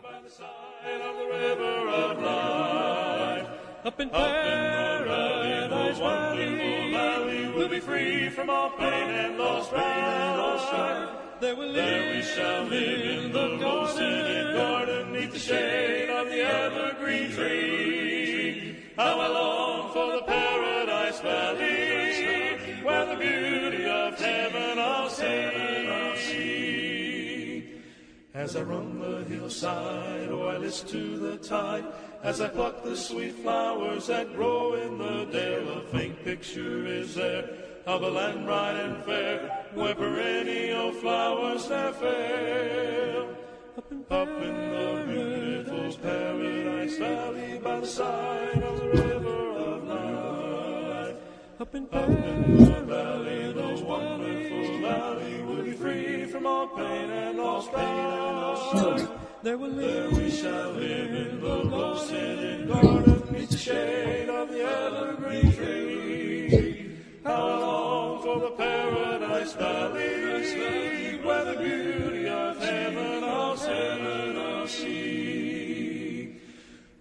By the side of the river of life, up in Paradise Valley, we'll be free from all pain and all strife. There we shall live in the golden garden, neath the shade of the evergreen tree. How I long for the Paradise Valley, where the beauty of heaven I'll see. As I run the hillside, or I listen to the tide, as I pluck the sweet flowers that grow in the dale, a faint picture is there of a land bright and fair, where perennial flowers never fail. Up in the beautiful Paradise Valley, by the side of the river of life. Up in the valley, the wonderful valley, we'll be free from all pain and all strife. There we shall live in the rose-tinted garden, beneath the shade of the evergreen tree. How I long for the Paradise Valley, where the beauty of heaven I'll see.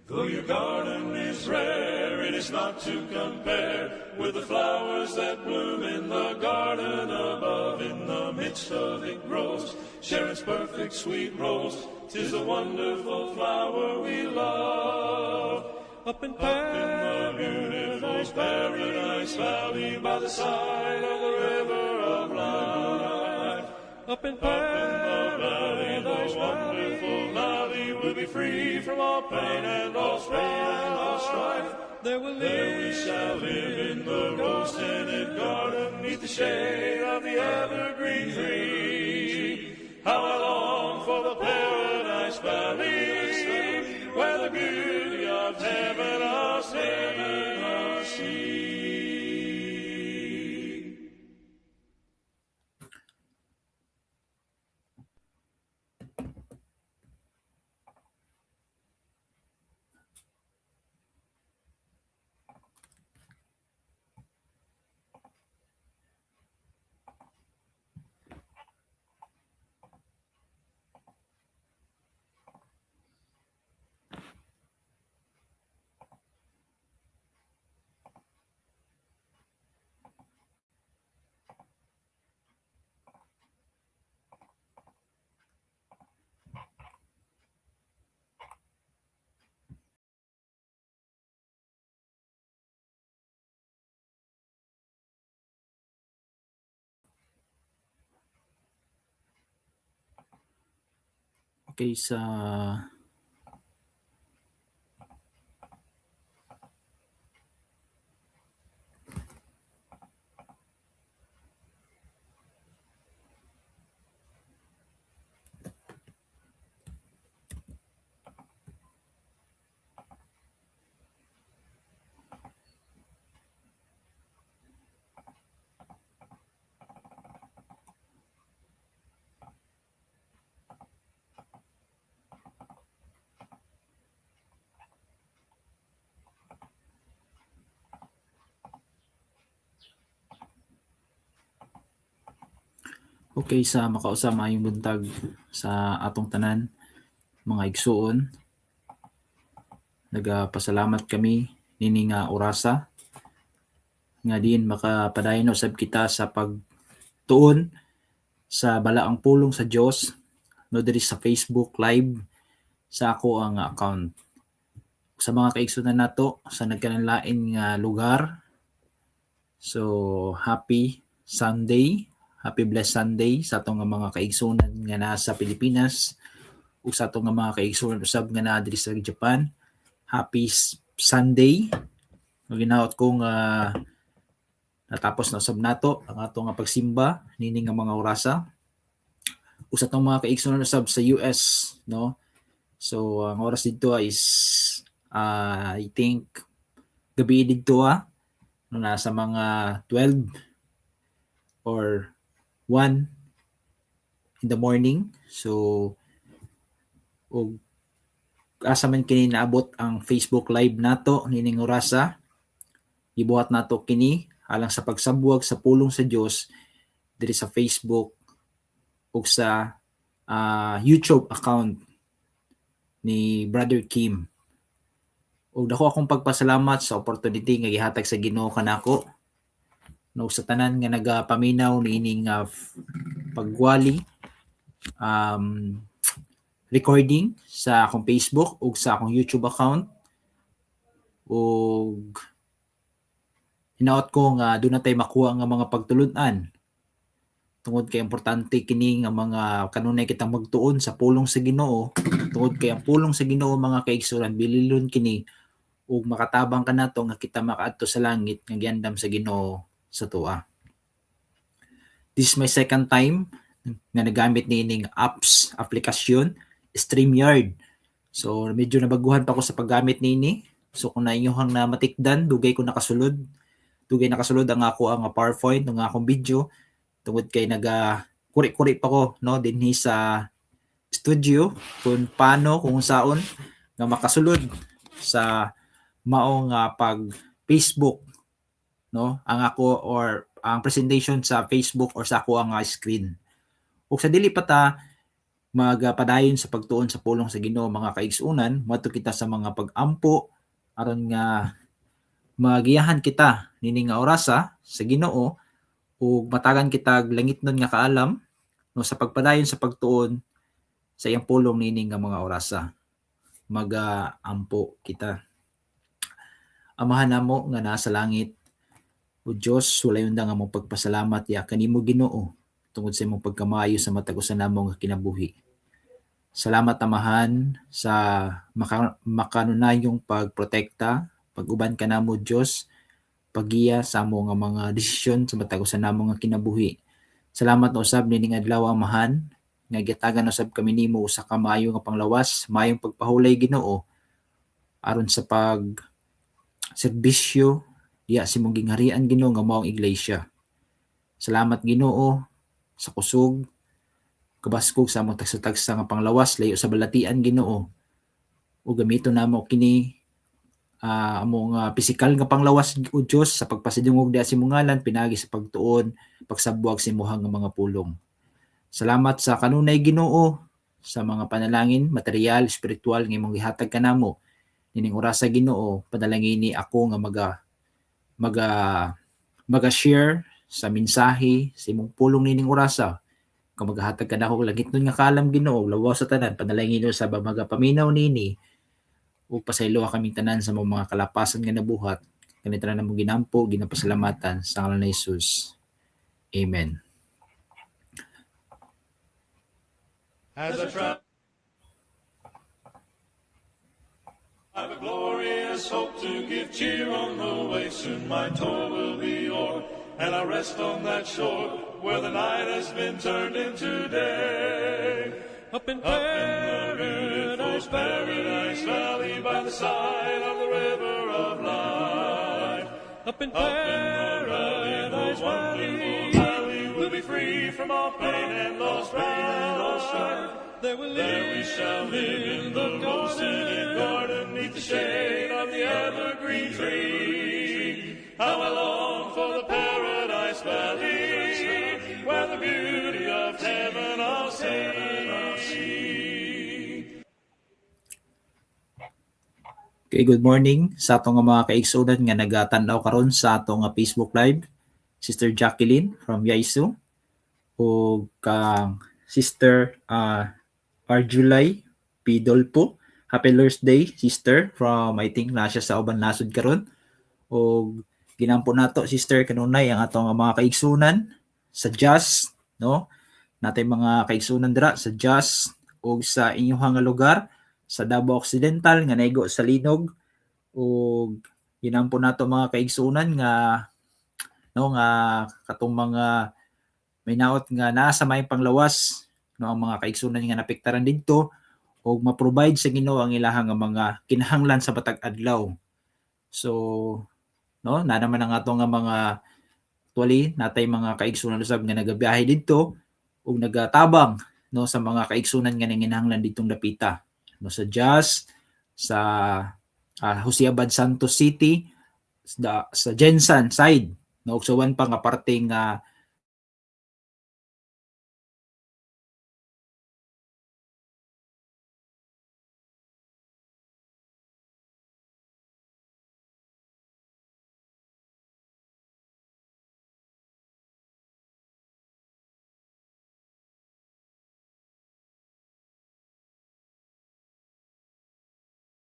Though your garden is rare, it is not to compare with the flowers that bloom in the garden above. In the midst of it grows Sharon's perfect sweet rose. 'Tis a wonderful flower we love. Up in the beautiful Paradise Valley, by the side of the river of life. Up in the valley, the wonderful valley, we'll be free from all pain and all strife. There we shall live in the rose-tinted garden, neath the shade of the evergreen tree. How I long for the Paradise Valley, where the beauty of heaven I'll see. Okay, sa Okay, sa makausama yung buntag sa atong tanan, mga igsuon. Nagapasalamat kami nini nga orasa nga diin makapadayon usab kita sa pagtuon sa balaang pulong sa Dios no diri sa Facebook Live sa ako ang account. Sa mga kaigsunan nato sa nagkananlain nga lugar. So, happy Sunday. Happy blessed Sunday sa atong mga kaigsunan nga naa sa Pilipinas ug sa atong mga kaigsunan usab nga naa diri sa Japan. Happy Sunday. Ginaot kong natapos na usab nato ang atong pagsimba nini nga mga orasa. Ug sa atong mga kaigsunan usab sa US, no? So, ang oras dito is I think gabi dito no, nasa mga 12 or 1 in the morning. So, ug asa man kini naabot ang Facebook Live nato nining orasa, ibuhat nato kini alang sa pagsabwag sa pulong sa Dios diri sa Facebook ug sa YouTube account ni Brother Kim. Ug dako akong pagpasalamat sa opportunity nga gihatag sa Ginoo kanako. No, sa tanan nga nagapaminaw niining pagwali recording sa akong Facebook ug sa akong YouTube account. Ug hinaot ko nga doon na tayo makuha nga mga pagtulun-an tungod kay importante kini nga mga kanunay kitang magtuon sa pulong sa Ginoo, tungod kay ang pulong sa Ginoo mga kaigsuran bililon kini ug makatabang kanato nga kita makaadto sa langit nga giandam sa Ginoo sa tuwa. This is my second time nga nagamit niining application StreamYard. So medyo nabaguhan pa ako sa paggamit niini. So kung nainyohang na matikdan, dugay nakasulod ang ako ang PowerPoint ng akong video tungod kay kuri-kuri pa ko no dinhi sa studio kung paano kung saon nga makasulod sa maong pag Facebook no ang ako or ang presentation sa Facebook or sa ako ang screen. Ug sa dili pa ta magpadayon sa pagtuon sa pulong sa Ginoo mga kaigsunan, madto kita sa mga pag-ampo aron nga magiyahan kita nini nga orasa sa Ginoo ug matagan kita langitnon nga kaalam no sa pagpadayon sa pagtuon sa iyang pulong nini nga mga orasa. Mag-ampo kita. Amahan namo nga naa sa langit, o Dios, walay unda nga mong pagpasalamat ya kanimo Ginoo tungod sa imong pagkamaayo sa matag usa namo nga kinabuhi. Salamat Amahan sa makanunayong pagprotekta, pag-uban ka namo Dios, paggiya sa amo nga mga desisyon sa matag usa namo nga kinabuhi. Salamat na usab nining adlaw Amahan, nga gitagan usab kami nimo usa ka maayo nga panglawas, maayong pagpahulay Ginoo aron sa pag serbisyo diya si mong gingharian Ginoo nga maong iglesia. Salamat Ginoo sa kusog kabaskog sa among tagsa-tagsa nga panglawas layo sa balatian Ginoo. O gamito namo kini among pisikal nga panglawas o Dios sa pagpasidungog diya si mong ngalan pinagi sa pagtuon, pagsabuag sa imong nga mga pulong. Salamat sa kanunay Ginoo sa mga panalangin, material, spiritual nga imong gihatag kanamo. Nining orasa Ginoo, padalangin ni ako nga maga-share sa mensahe sa imong pulong nining orasa. Kung maghatag ka na ako langit nun nga kalam Ginoo, lawas sa tanan, panalangin sa magapaminaw nini, o pasaylo kaming tanan sa mga kalapasan nga nabuhat, kanito na namong ginampo, ginapasalamatan sa ngalan ni Jesus. Amen. As I try, I've a glorious hope to give cheer on the way. Soon my toil will be o'er, and I rest on that shore where the night has been turned into day. Up in Paradise Valley by the side of the river of life. Up in Paradise Valley we'll be free from all pain and all strife. There we shall live in the rose-tinted garden, neath the shade of the evergreen tree. How I long for the Paradise Valley, where the beauty of heaven I'll see. Okay, good morning sa atong mga kaigsunan nga nagatanaw karon sa atong Facebook Live. Sister Jacqueline from Yaisu o kang Sister Arjulay Pidolpo. Happy Lord's Day, Sister, from I think na siya sa uban nasod karon. O ginampo nato Sister kanunay ang atong mga kaigsunan sa Jazz, no? Natay mga kaigsunan dira sa Jazz o sa inyong lugar sa Davao Occidental nga naigo sa Linog, o ginampo nato mga kaigsunan nga no nga katong mga may naot nga nasa may panglawas no ang mga kaigsunan nga napektaran didto o ma-provide sa Ginoo ang ilahang nga mga kinahanglan sa matag adlaw. So no na naman ang ato nga mga actually natay mga kaigsunan usab nga nagabiyahe didto ug nagatabang no sa mga kaigsunan nga nanginahanglan ditong dapita no sa Jazz, sa Josiabad Santos City, sa Jensan side no ug sa wan pa nga parteng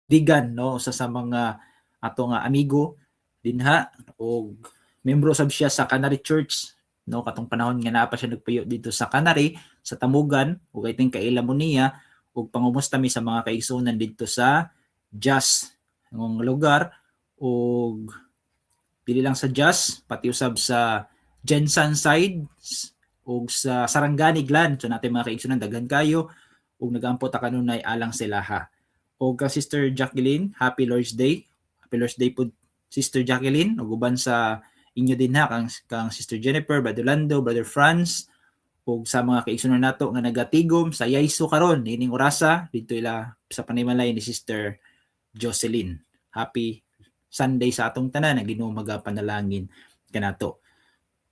digan no usa sa mga ato nga amigo dinha og membro sab siya sa Canary Church no katong panahon nga naa pa siya nagpuyo dito sa Canary sa Tamugan ug I think kaila mo niya ug pangumusta mi sa mga kaigsunan dito sa Jas ng lugar ug dili lang sa Jas pati usab sa Jensan side ug sa Sarangani Glan so natin mga kaigsunan daghan kayo ug nagaampo ta kanunay alang silaha. O kang Sister Jacqueline, Happy Lord's Day. Happy Lord's Day po Sister Jacqueline ug uban sa inyo din ha kang Sister Jennifer, Brother Lando, Brother Franz ug sa mga kaigsunan nato nga nagatigom sa Yaiso karon ining orasa dito ila sa panimalay ni Sister Jocelyn. Happy Sunday sa atong tanan, ang Ginoo magapanalangin kanato.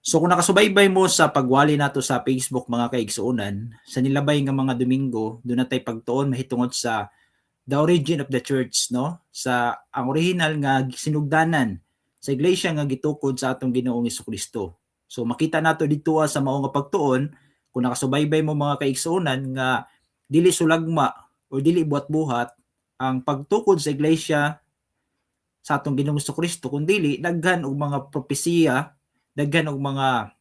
So kung nakasubaybay mo sa pagwali nato sa Facebook mga kaigsuonan, sa nilabay nga mga Domingo, doon natay pagtuon mahitungod sa the origin of the church, no? Sa ang original nga sinugdanan sa iglesia nga gitukod sa atong Ginoong Hesukristo. So makita nato dito sa mao nga pagtuon kung nakasubaybay mo mga kaigsuonan nga dili sulagma o dili buhat-buhat ang pagtukod sa iglesia sa atong Ginoong Hesukristo kundi daghan og mga propesiya, daghan og mga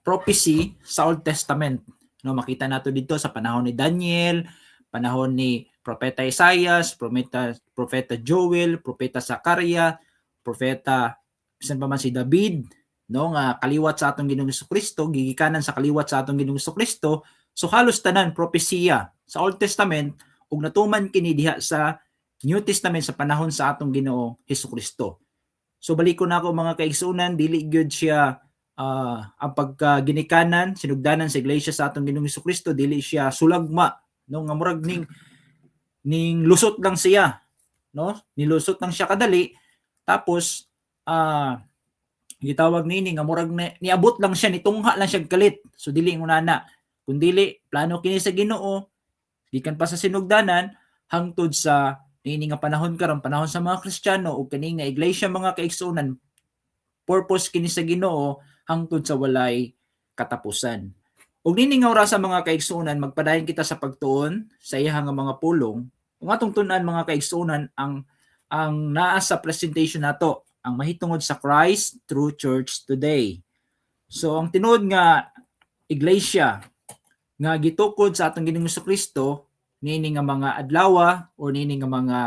prophecy sa Old Testament. No, makita nato dito sa panahon ni Daniel, panahon ni Propeta Isaias, Propeta Joel, Propeta Zakaria, Propeta bisan pa man si David, no, nga kaliwat sa atong Ginoong Hesukristo, gigikanan sa kaliwat sa atong Ginoong Hesukristo. So halos tanan propesiya sa Old Testament ug natuman kini diha sa New Testament sa panahon sa atong Ginoong Hesukristo. So balikon nako mga kaigsunan, dili gyud siya ang pagkaginikanan, sinugdanan sa iglesia sa atong Ginoong Hesukristo, dili siya sulagma, no, nga murag ning lusot lang siya, no? Nilusot lang siya kadali tapos gitawag nini nga murag niabot lang siya, nitungha lang siya kalit. So dili ngunana, kun dili plano kini sa Ginoo gikan pa sa sinugdanan hangtod sa nini nga panahon karon, panahon sa mga Kristiyano ug kani nga iglesia mga kaigsunan, purpose kini sa Ginoo hangtod sa walay katapusan. Ug nini nga oras sa mga kaigsunan, magpadayon kita sa pagtuon sa iya nga mga pulong. Kung atong tun-an mga kaigsunan ang naa sa presentation nato, ang mahitungod sa Christ through Church today. So ang tinuod nga iglesia nga gitukod sa atong Ginoong Hesukristo nini nga mga adlaw o nini nga mga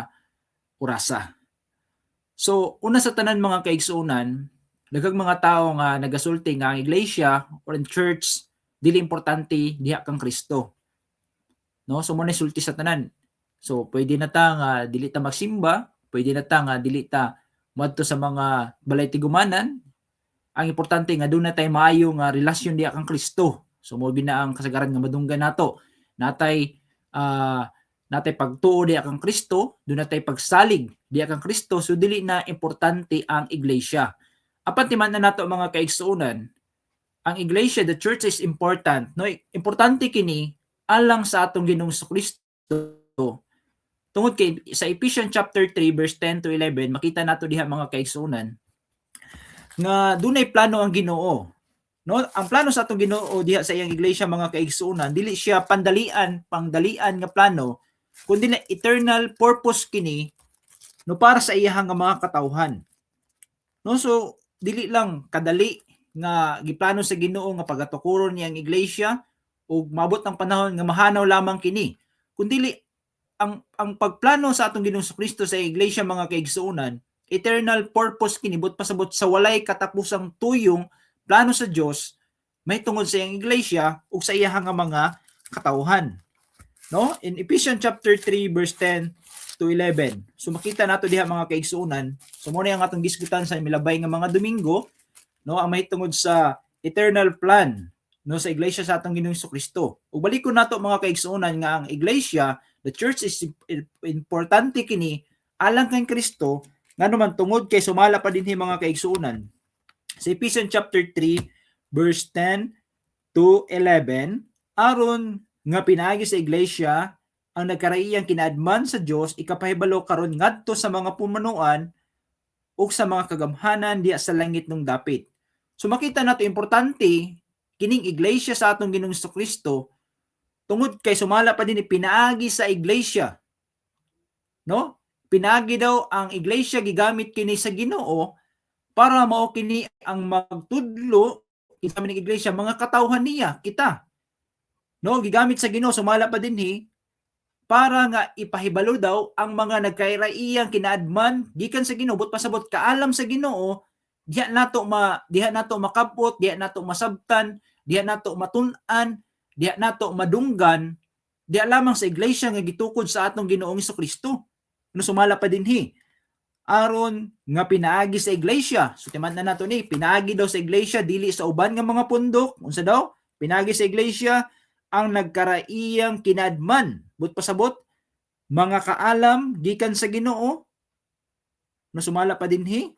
orasa. So una sa tanan mga kaigsunan, daghang mga tao nga nagasulti nga ang iglesia or in church dili importante diha kang Kristo. No, so mo na sulti sa tanan. So pwede na ta nga dili ta magsimba, pwede na ta nga dili ta moadto sa mga balay tigumanan. Ang importante nga doon na tay maayo nga relasyon diha kang Kristo. So mo na ang kasagaran nga madunggan nato. Natay pagtuo diha kang Kristo, doon natay pagsalig diha kang Kristo, so dili na importante ang iglesia. Apan timan na nato mga kaigsuonan, ang iglesia, the church is important. No, importante kini alang sa atong Ginoong Hesukristo. Tungod kay sa Ephesians chapter 3 verse 10 to 11, makita nato diha mga kaigsuonan nga dunay plano ang Ginoo. No, ang plano sa atong Ginoo diha sa iyang iglesia mga kaigsuonan, dili siya pangdalian nga plano, kundi na eternal purpose kini no para sa iyang mga katawhan. No, so dili lang kadali nga giplano sa Ginoo nga pagatukuron niya ang iglesia ug maabot ang panahon nga mahanaw lamang kini, kundi ang pagplano sa atong Ginoong Hesukristo sa iglesia mga kaigsuonan, eternal purpose kini but pasabot sa walay katapusang tuyong plano sa Dios may tungod sa iyang iglesia ug sa iyang mga katawhan. No, in Ephesians chapter 3 verse 10 to 11, so makita nato diha mga kaigsuonan, so mo na ang atong gisgutan sa milabay nga mga Domingo, no, ang mahitungod sa eternal plan no sa iglesia sa atong Ginoong Hesukristo. Ug balikon nato mga kaigsuonan nga ang iglesia, the church is importante kini alang kay Kristo nganuman tungod kay sumala pa dinhi mga kaigsuonan. Sa Ephesians chapter 3 verse 10 to 11, aron nga pinaagi sa iglesia ang nagkaraiyang kinaadman sa Dios ikapahibalo karon ngadto sa mga pumanuan ug sa mga kagamhanan diha sa langit nung dapit. So makita nato importante kining iglesia sa atong Ginoong Hesukristo tungod kay sumala pa din pinaagi sa iglesia no? Pinaagi daw ang iglesia gigamit kini sa Ginoo para mao kini ang magtudlo sa aming iglesia mga katawhan niya kita, no? Gigamit sa Ginoo sumala pa dinhi para nga ipahibalo daw ang mga nagkairaiyang kinaadman gikan sa Ginoo but pasabot kaalam sa Ginoo diha nato makabot, diha nato masabtan, diha nato matun-an, diha nato madunggan, diha lamang sa iglesia nga gitukod sa atong Ginoong Hesukristo. No sumala pa dinhi aron nga pinaagi sa iglesia. So timan na nato ni pinaagi daw sa iglesia dili sa uban nga mga pundok. Unsa daw? Pinaagi sa iglesia ang nagkaraiyang kinaadman. But pasabot mga kaalam gikan sa Ginoo. No sumala pa dinhi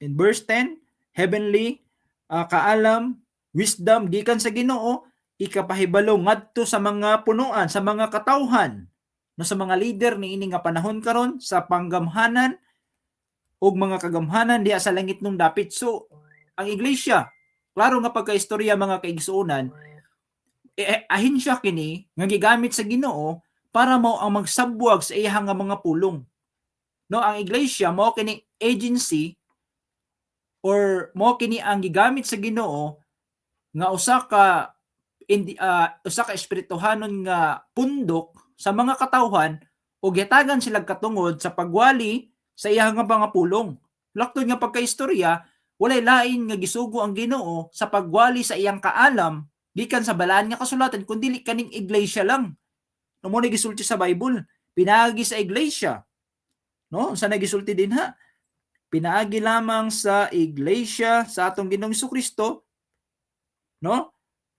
in verse 10, heavenly kaalam, wisdom gikan sa Ginoo ikapahibalo ngadto sa mga punuan, sa mga katawhan, no sa mga leader ni ini nga panahon karon sa panggamhanan ug mga kagamhanan diha sa langit nung dapit. So ang iglesia, klaro nga pagkaistorya mga kaigsuonan, ahinsya kini nga gigamit sa Ginoo para mao ang magsabwag sa iyang nga mga pulong. No, ang iglesia mao kini agency or mao kini ang gigamit sa Ginoo nga usa ka espirituhanon nga pundok sa mga katawhan ug gihatagan sila katungod sa pagwali sa iyang nga mga pulong. Laktod nga pagkaistorya, walay lain nga gisugo ang Ginoo sa pagwali sa iyang kaalam gikan sa balaan nga kasulatan kundi kaning iglesia lang. No mo ni gisulti sa Bible, pinaagi sa iglesia. No, unsa na gisulti din ha? Pinaagi lamang sa iglesia sa atong Ginoong Hesukristo, no?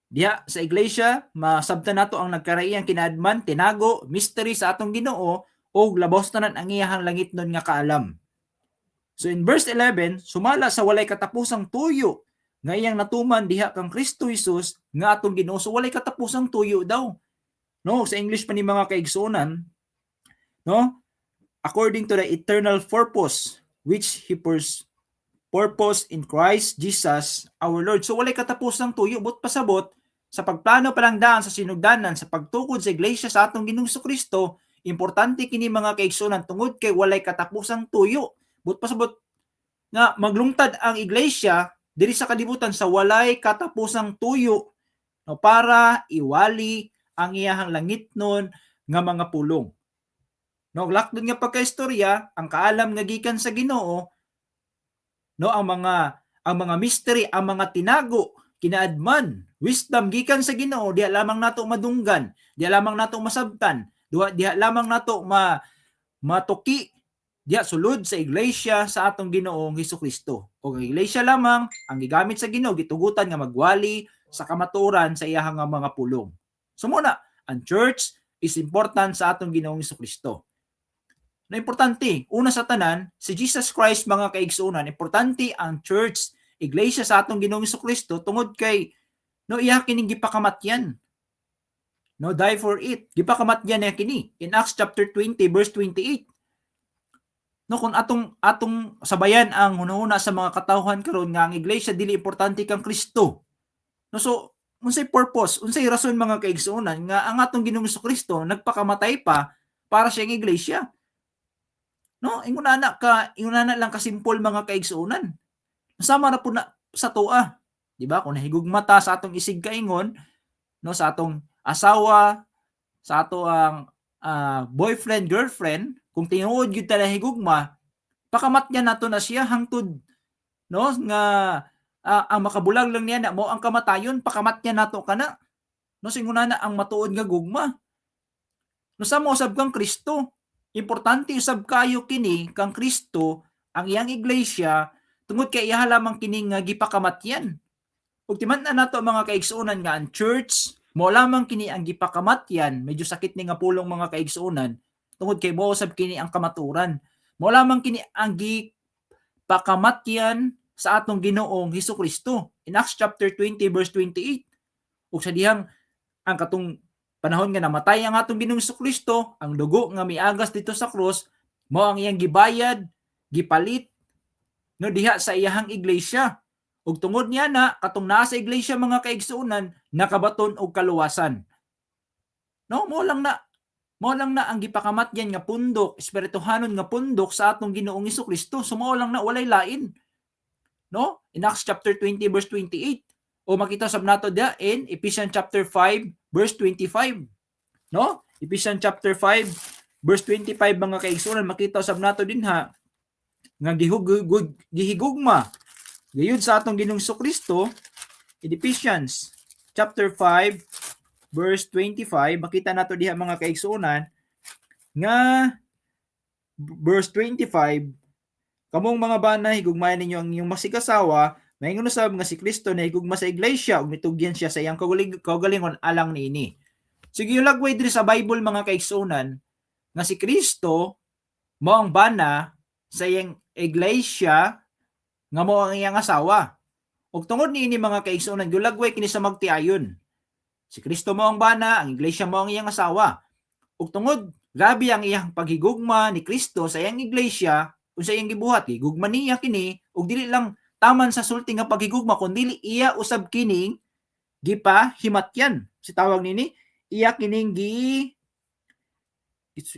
Diha sa iglesia masabtan nato ang nagkaraiyang kinaadman, tinago, mystery sa atong Ginoo ug labos tanan ang iyang langitnon nga kaalam. So in verse 11, sumala sa walay katapusang tuyo nga iyang natuman diha kang Kristo Jesus nga atong Ginoo. So walay katapusang tuyo daw. No, sa English pa ni mga kaigsuonan, no? According to the eternal purpose which he purpose in Christ Jesus our Lord. So walay katapusang tuyo but pasabot sa pagplano pa lang daan sa sinugdanan sa pagtukod sa iglesia sa atong Ginoong Hesukristo, importante kini mga kaigsuonan tungod kay walay katapusang tuyo. But pasabot nga maglungtad ang iglesia diri sa kalibutan sa walay katapusang tuyo, no, para iwali ang iyahang langitnon nga mga pulong. No, lakdon nga pagkaistorya, ang kaalam nga gikan sa Ginoo, no, ang mga mystery, ang mga tinago, kinaadman, wisdom gikan sa Ginoo, diha lamang nato madunggan, diha lamang nato masabtan, diha lamang nato matuki, diha sulod sa iglesia sa atong Ginoong Hesukristo. O ang iglesia lamang ang gigamit sa Ginoo gitugutan nga magwali sa kamatuoran sa iyahang mga pulong. So muna, ang church is important sa atong Ginoong Hesukristo. Na importante, una sa tanan, si Jesus Christ mga kaigsuonan, importante ang church, iglesia sa atong Ginoong Hesukristo tungod kay no iya kining gipakamatyan. No, die for it. Gipakamatyan niya kini in Acts chapter 20 verse 28. No, kung atong sabayan ang hunahuna sa mga katawhan karon nga ang iglesia dili importante kang Kristo. No, so unsay purpose, unsay rason mga kaigsuonan nga ang atong Ginoong Hesukristo nagpakamatay pa para sa iglesia? No, ingunana lang ka simple mga kaigsuonan. Sama na po na sa tua, di ba? Kung nahigugmata sa atong isig kaingon, no, sa atong asawa, sa ato ang boyfriend, girlfriend, kung tinuod gyud ta nahigugma, pakamatyan nato na siya hangtod, no, nga ang makabulag lang niya na mo ang kamatayon, pakamatyan nato kana. No, ingunana ang matuod nga gugma. No, sa mo usab kang Kristo. Importante usab kayo kini kang Kristo ang iyang iglesia tungod kay iya lamang kini nga gipakamatyan. Ug timan na nato mga kaigsuonan nga ang church mo lamang kini ang gipakamatyan, medyo sakit ni nga pulong mga kaigsuonan tungod kay mo usab kini ang kamaturan. Mo lamang kini ang gipakamatyan sa atong Ginoong Hesukristo. In Acts chapter 20 verse 28. Ug sa dihang ang katong panahon nga namatay ang atong Ginoong Hesukristo, ang dugo nga miagas dito sa krus, mao ang iyang gibayad, gipalit no diha sa iyahang iglesia. Ug tungod niya na katong naa sa iglesia mga kaigsuonan, nakabaton og kaluwasan. No, mo lang na Mao lang na ang gipakamatyan nga pundok, espirituhanon nga pundok sa atong Ginoong Hesukristo. So mao lang na walay lain. No? In Acts chapter 20 verse 28. O makita sab nato dia in Ephesians chapter 5 verse 25. No? Ephesians chapter 5 verse 25 mga kaigsunan, makita sab nato din ha nga gihigugma gayud sa atong Ginoong Hesukristo in Ephesians chapter 5 verse 25, makita nato diha mga kaigsunan nga verse 25, kamong mga bana higugmayan ninyo ang inyong masikasawa, maingon usab nga si Kristo na higugma sa iglesia ug mitugyan siya sa iyang kaugalingon alang niini. Sige lagway diri sa Bible mga kaigsunan nga si Kristo mao ang bana sa iyang iglesia nga mao ang iyang asawa. Ug tungod niini mga kaigsunan, gulagway kini sa magtiayon. Si Kristo mo ang bana, ang iglesia mo ang iyang asawa. Ug tungod grabe ang iyang paghigugma ni Kristo sa iyang iglesia, unsa iyang gibuhat, higugma niya kini ug dili lang taman sa sulti nga paghigugma kundi iya usab kining gipahimatyan. Si tawag nini, iya kining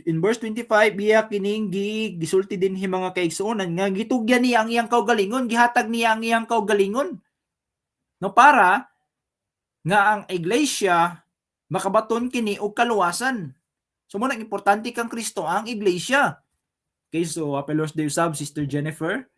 in verse 25, iya kining gisulti din hi mga kaigsuonan nga gitugyan niya ang iyang kaugalingon, gihatag niya ang iyang kaugalingon. No, para nga ang iglesia makabaton kini og kaluwasan. So mo nang importante kang Kristo ang iglesia. Okay, so Apelos de Usab, Sister Jennifer,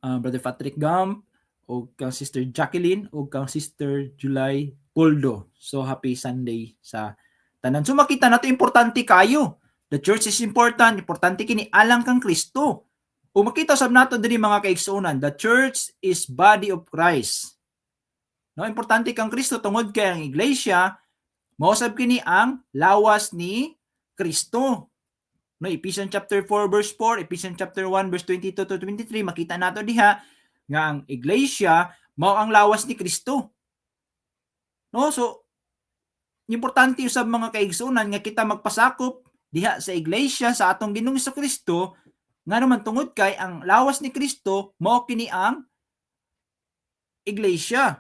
Brother Patrick Gump, o kang Sister Jacqueline, o kang Sister July Poldo. So happy Sunday sa tanan. So makita nato importante kayo. The church is important, importante kini alang kang Kristo. O makita sab nato diri mga kaigsuonan, the church is body of Christ. No, importante kang Kristo tungod kay ang iglesia mao sab kini ang lawas ni Kristo. No, Ephesians chapter 4 verse 4, Ephesians chapter 1 verse 22 to 23, makita nato diha nga ang iglesia mao ang lawas ni Kristo. No, so importante usab mga kaigsunan nga kita magpasakop diha sa iglesia sa atong Ginoong Hesukristo nga naman tungod kay ang lawas ni Kristo mao kini ang iglesia.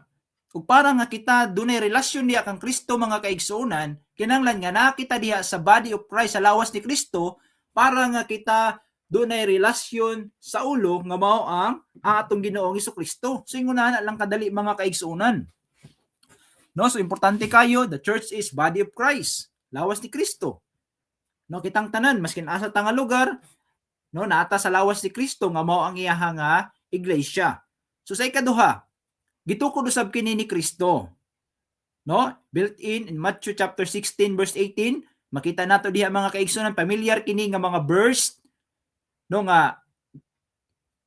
Ug para nga kita dunay relasyon diha kang Kristo mga kaigsuonan, kinahanglan nga nakita diha sa body of Christ sa lawas ni Kristo para nga kita dunay relasyon sa ulo nga mao ang atong Ginoong Hesukristo. So ingon na lang kadali mga kaigsuonan. No, so importante kayo, the church is body of Christ, lawas ni Kristo. No, kitang tanan maskin asa ta nga lugar, no, naata sa lawas ni Kristo nga mao ang iyaha nga iglesia. So sa ikaduha, gitukod usab kini ni Kristo. No? Built in Matthew chapter 16 verse 18, makita nato diha mga kaigsunan, familiar kini nga mga verse no nga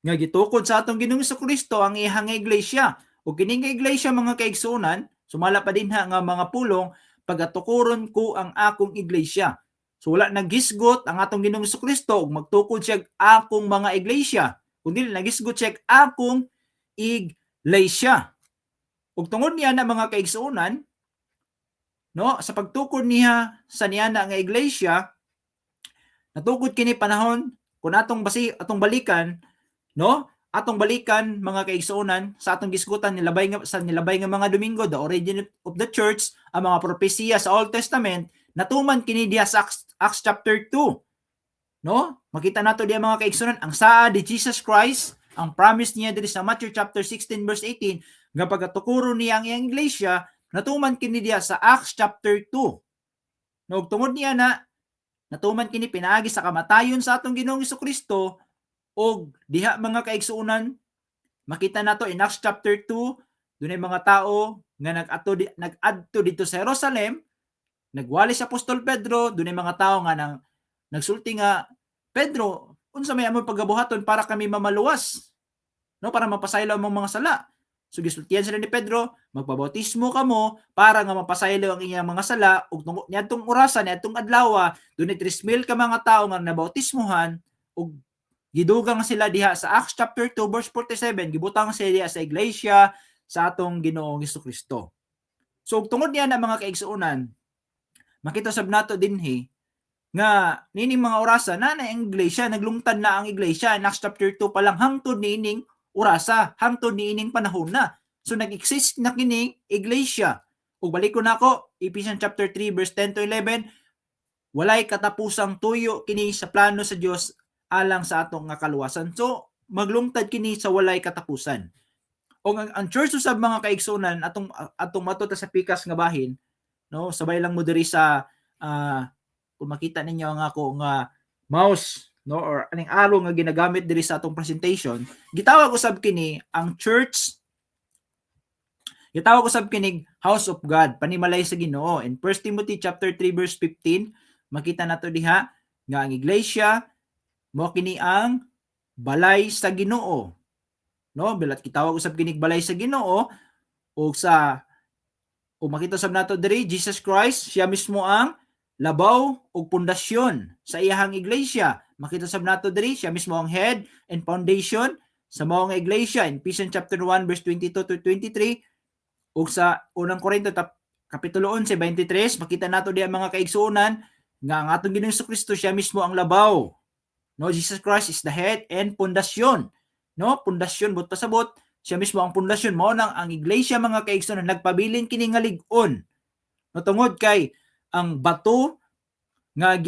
gitukod sa atong Ginoong Hesukristo ang iyang iglesia. Ug kini nga iglesia mga kaigsunan, sumala pa din nga mga pulong, pagatukuron ko ang akong iglesia. So wala naghisgot ang atong Ginoong Hesukristo ug magtukod siya akong mga iglesia, kundi naghisgot siya akong iglesia. Ug tungod niya na mga kaigsuonan, no, sa pagtukod niya sa niya na nga iglesia, natukod kini panahon kun atong balikan, no, atong balikan mga kaigsuonan sa atong gisgutan nilabay nga mga Domingo, the origin of the church, ang mga propesiya sa Old Testament, natuman kini diha sa Acts chapter 2. No? Makita nato diha mga kaigsuonan ang saad ni Jesus Christ, ang promise niya diri sa Matthew chapter 16 verse 18 nga pagatukuro niya ang iyang iglesia, natuman kini diha sa Acts chapter 2. No, tungod niya na natuman kini pinaagi sa kamatayon sa atong Ginoong Hesukristo, og diha mga kaigsuonan, makita nato in Acts chapter 2, dunay mga tao nga nag-adto dito sa Jerusalem, nagwali sa Apostol Pedro, dunay mga tao nga nagsulti nga, Pedro, unsa may among pagabuhaton para kami mamaluwas, no, para mapasaylo ang mga sala. So gisultihan sila ni Pedro, magpabautismo kamo para nga mapasaylo ang inyong mga sala, ug niadtong orasan, niadtong adlaw, dunay 3,000 ka mga tao nga nabautismohan, ug gidugang sila diha sa Acts chapter 2 verse 47, gibutang sila diha sa iglesia sa atong Ginoong Hesukristo. So tungod niya na mga kaigsuonan, makita sab nato dinhi nga nining mga orasa na ang iglesia, naglungtad na ang iglesia in Acts chapter 2 pa lang, hangtod nining orasa, hangtod niining panahon na. So nag-exist na kining iglesia. Ug balik ko nako, Ephesians chapter 3 verse 10 to 11, walay katapusang tuyo kini sa plano sa Dios alang sa atong nga kaluwasan. So maglungtad kini sa walay katapusan. O ang church usab mga kaigsunan atong matud sa pikas nga bahin, no, sabay lang mo diri sa kung makita ninyo ang ako nga mouse, no, or aning arrow nga ginagamit diri sa atong presentation, gitawag usab kini ang church, gitawag usab kinig house of God, panimalay sa Ginoo. In 1 Timothy chapter 3 verse 15, makita nato diha nga ang iglesia mo kini ang balay sa Ginoo, no, bilat gitawag usab kinig balay sa Ginoo. O makita sab nato diri Jesus Christ, siya mismo ang labaw ug pundasyon sa iyahang iglesia. Makita sab nato diri siya mismo ang head and foundation sa mao nga iglesia in Ephesians chapter 1 verse 22 to 23. Ug sa unang Korinto kapitulo 11 23, makita nato diha mga kaigsuonan nga ang atong Ginoong Jesucristo siya mismo ang labaw. No, Jesus Christ is the head and pundasyon. No, pundasyon but pasabot siya mismo ang pundasyon. Mao nang ang iglesia mga kaigsuonan nagpabilin kini nga lig-on. No, tungod kay ang bato nga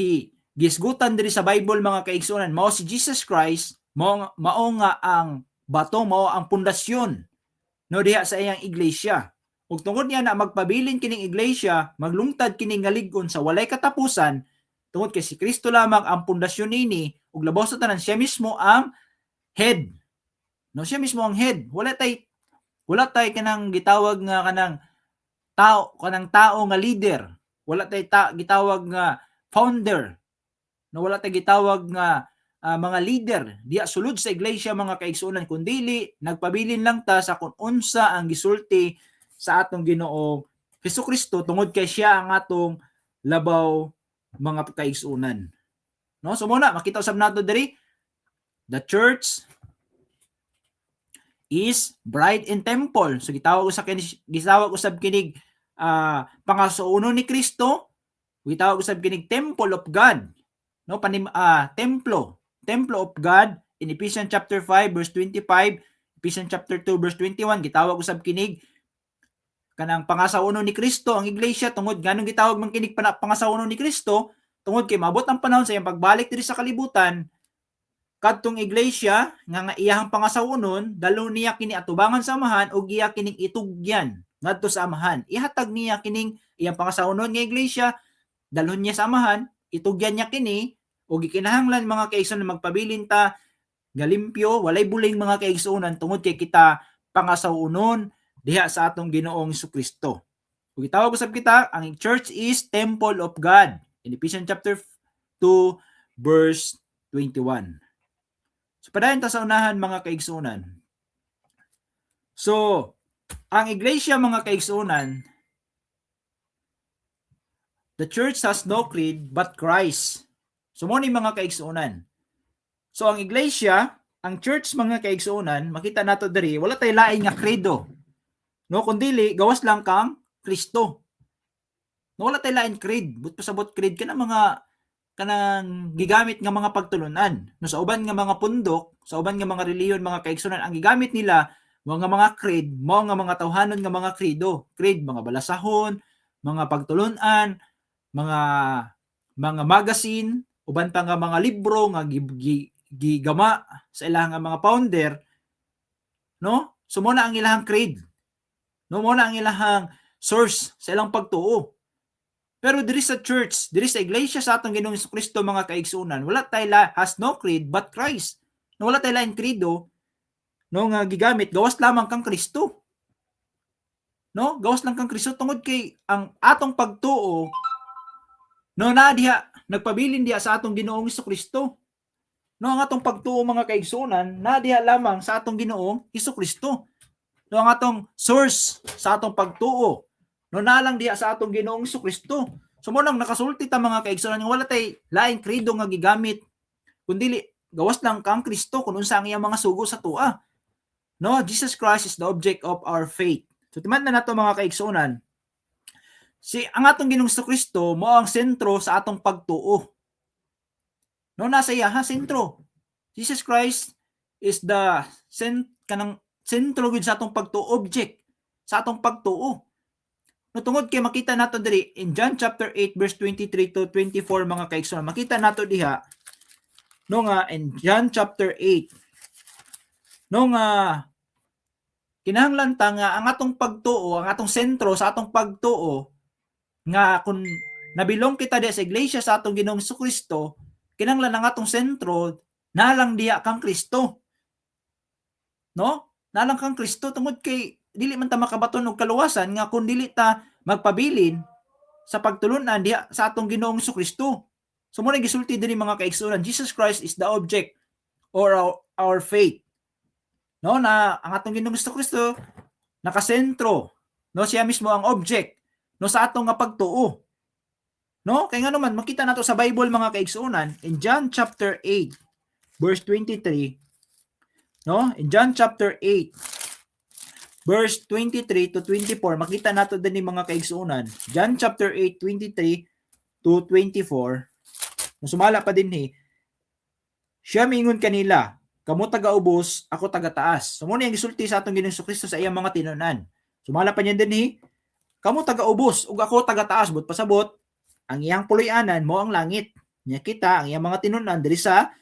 gisgutan diri sa Bible mga kaigsuonan mao si Jesus Christ, mao nga ang bato, mao ang pundasyon, no, diha sa iyang iglesia. Ug tungod niya na magpabilin kining iglesia, maglungtad kini nga lig-on sa walay katapusan, tungod kay si Kristo lamang ang pundasyon nini ug labaw sa tanan siya mismo ang head. No, siya mismo ang head. Wala tay kanang gitawag nga kanang tao nga leader. Wala tay gitawag nga founder. No, wala tay gitawag nga mga leader diya sulod sa iglesia mga kaigsuonan, kundili nagpabilin lang ta sa kung unsa ang gisulti sa atong Ginoong Hesukristo tungod kay siya ang atong labaw mga kaigsuonan. No, so muna makita usab nato diri the church is bride and temple. So gitawag usab kinig pangasaunon ni Kristo, gitawag usab kinig temple of God. No, templo of God in Ephesians chapter 5 verse 25, Ephesians chapter 2 verse 21, gitawag usab kinig kanang pangasaunon ni Kristo ang iglesia. Tungod ganong gitawag man kinig pangasaunon ni Kristo, tungod kay maabot ang panahon sa iyang pagbalik diri sa kalibutan, kadtong iglesia nga iyahang pangasaunon dalo niya kini atubangan sa amahan ug iya kining itugyan ngadto sa amahan. Ihatag niya kining iyang pangasaunon nga iglesia, dalhon niya sa amahan, itugyan niya kini ug gikinahanglan mga kaigsuonan magpabilin ta nga limpyo, walay buling mga kaigsuonan tungod kay kita pangasaunon diha sa atong Ginoong Jesucristo. Ug gitawag usab kita ang church is temple of God in Ephesians chapter 2 verse 21. So padayon ta sa unahan mga kaigsuonan. So ang iglesia mga kaigsuonan, the church has no creed but Christ. So mo ni mga kaigsuonan. So ang iglesia, ang church mga kaigsuonan, makita nato diri wala tay lain nga credo. No, kundili gawas lang kang Kristo. No, wala tay lain creed. But pasabot creed kana mga kanang gigamit nga mga pagtulunan. No, sa uban nga mga pundok, sa uban nga mga reliyon mga kaigsuonan, ang gigamit nila mga creed, mga tawhanon nga mga credo. Creed mga balasahon, mga pagtulunan, mga magazine, uban pa nga mga libro nga gigama sa ilang nga mga founder, no? So mo na ang ilahang creed. No, mo na ang ilahang source sa ilang pagtuo. Pero diri sa church, diri sa iglesia sa atong Ginoong Jesucristo mga kaigsuonan, wala tay has no creed but Christ. No, wala tay lain credo no nga gigamit, gawas lamang kang Kristo. No, gawas lang kang Kristo tungod kay ang atong pagtuo no na diha nagpabilin diha sa atong Ginoong Jesucristo. No, ang atong pagtuo mga kaigsuonan na diha lamang sa atong Ginoong Jesucristo. No, ang atong source sa atong pagtuo no na lang diha sa atong Ginoong Jesucristo. So mo nang nakasulti ta mga kaigsuonan nga wala tay laing credo nga gigamit, kundi gawas lang kang Kristo kun unsa ang iyang mga sugo sa tua. No, Jesus Christ is the object of our faith. So timan na nato mga kaigsuonan, ang atong Ginoong Jesucristo mo ang sentro sa atong pagtuo. No, nasa iya ha sentro. Jesus Christ is the kanang sentro gid sa atong pagtuo, object sa atong pagtuo. No tungod kay makita nato diri in John chapter 8 verse 23 to 24 mga kaigsunan. Makita nato diha no nga in John chapter 8 no nga kinahanglan ta nga ang atong pagtuo, ang atong sentro sa atong pagtuo nga kung nabilong kita diha sa iglesia sa atong Ginoong Jesucristo, kinahanglan ang atong sentro nalang diha kang Kristo. No? Nalang kang Kristo tungod kay dili man ta makabaton og kaluwasan nga kun dili ta magpabilin sa pagtulunan diha sa atong Ginoong Jesucristo. So mo na gisulti dinhi mga kaigsunan, Jesus Christ is the object or our faith. No, na ang atong Ginoong Jesucristo nakasentro. No, siya mismo ang object no sa atong nga pagtuo. No, kay nga naman makita nato sa Bible mga kaigsunan in John chapter 8 verse 23. No, in John chapter 8 verse 23 to 24, makita nato din mga kaigsunan. John chapter 8, 23 to 24. Sumala pa din siya mingon kanila, kamo taga-ubos, ako taga-taas. So muna yung gisulti sa atong Ginoong Kristo sa iyang mga tinunan. Sumala pa niyan din kamo taga-ubos, ug ako taga-taas. But pasabot, ang iyang puloy-anan mo ang langit. Nya kita, ang iyang mga tinunan diri sa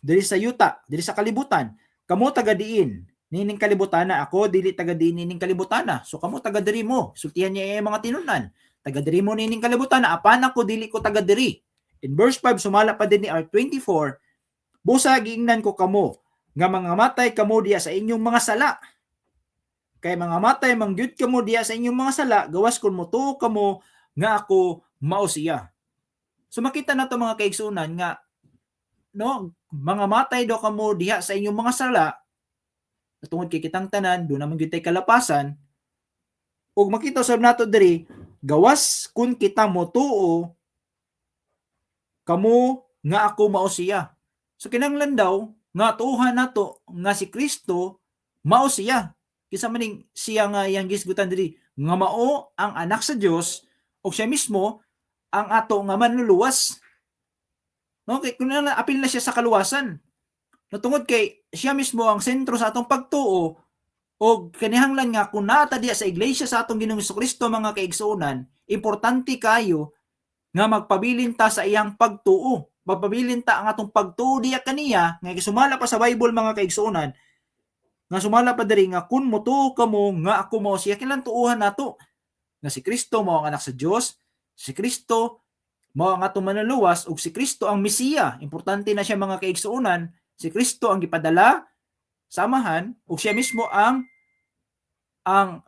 diri sa yuta, diri sa kalibutan. Kamo taga diin nining kalibutana, ako dili taga diin nining kalibutana. So kamo taga diri mo. Sultihan niya yung mga tinunan. Taga diri mo nining kalibutana, apan ako dili ko taga diri. In verse 5 sumala pa din ni R24, busa giingnan ko kamo nga mga matay kamo diya sa inyong mga sala. Kay mga matay mangyud kamo diya sa inyong mga sala, gawas kun motuo kamo nga ako mao siya. So makita nato mga kaigsunan nga no, mga matay do kamo diha sa inyong mga sala, tungod kay kitang tanan do naman gyud tay kalapasan, ug makita usab nato diri gawas kun kita motuo kamo nga ako mao siya. So kinahanglan daw nga tuuhan nato nga si Kristo mao siya. Kisa maning siya nga yang gisgutan diri nga mao ang anak sa Dios ug siya mismo ang ato nga manluluwas. No, kay kun apil na siya sa kaluwasan. No, tungod kay siya mismo ang sentro sa atong pagtuo o kinahanglan nga kung naata diya sa iglesia sa atong Ginoong Jesucristo mga kaigsunan, importante kayo nga magpabilin ta sa iyang pagtuo. Magpabilin ta ang atong pagtuo diya kaniya nga sumala pa sa Bible mga kaigsunan. Nga sumala pa diri nga kun motuo kamo nga ako mao siya, kinahanglan tuuhan nato nga si Kristo mao ang anak sa Dios, si Kristo mao ang atong manluluwas ug si Kristo ang Mesiya. Importante na siya mga kaigsuonan. Si Kristo ang gipadala samahan ug siya mismo ang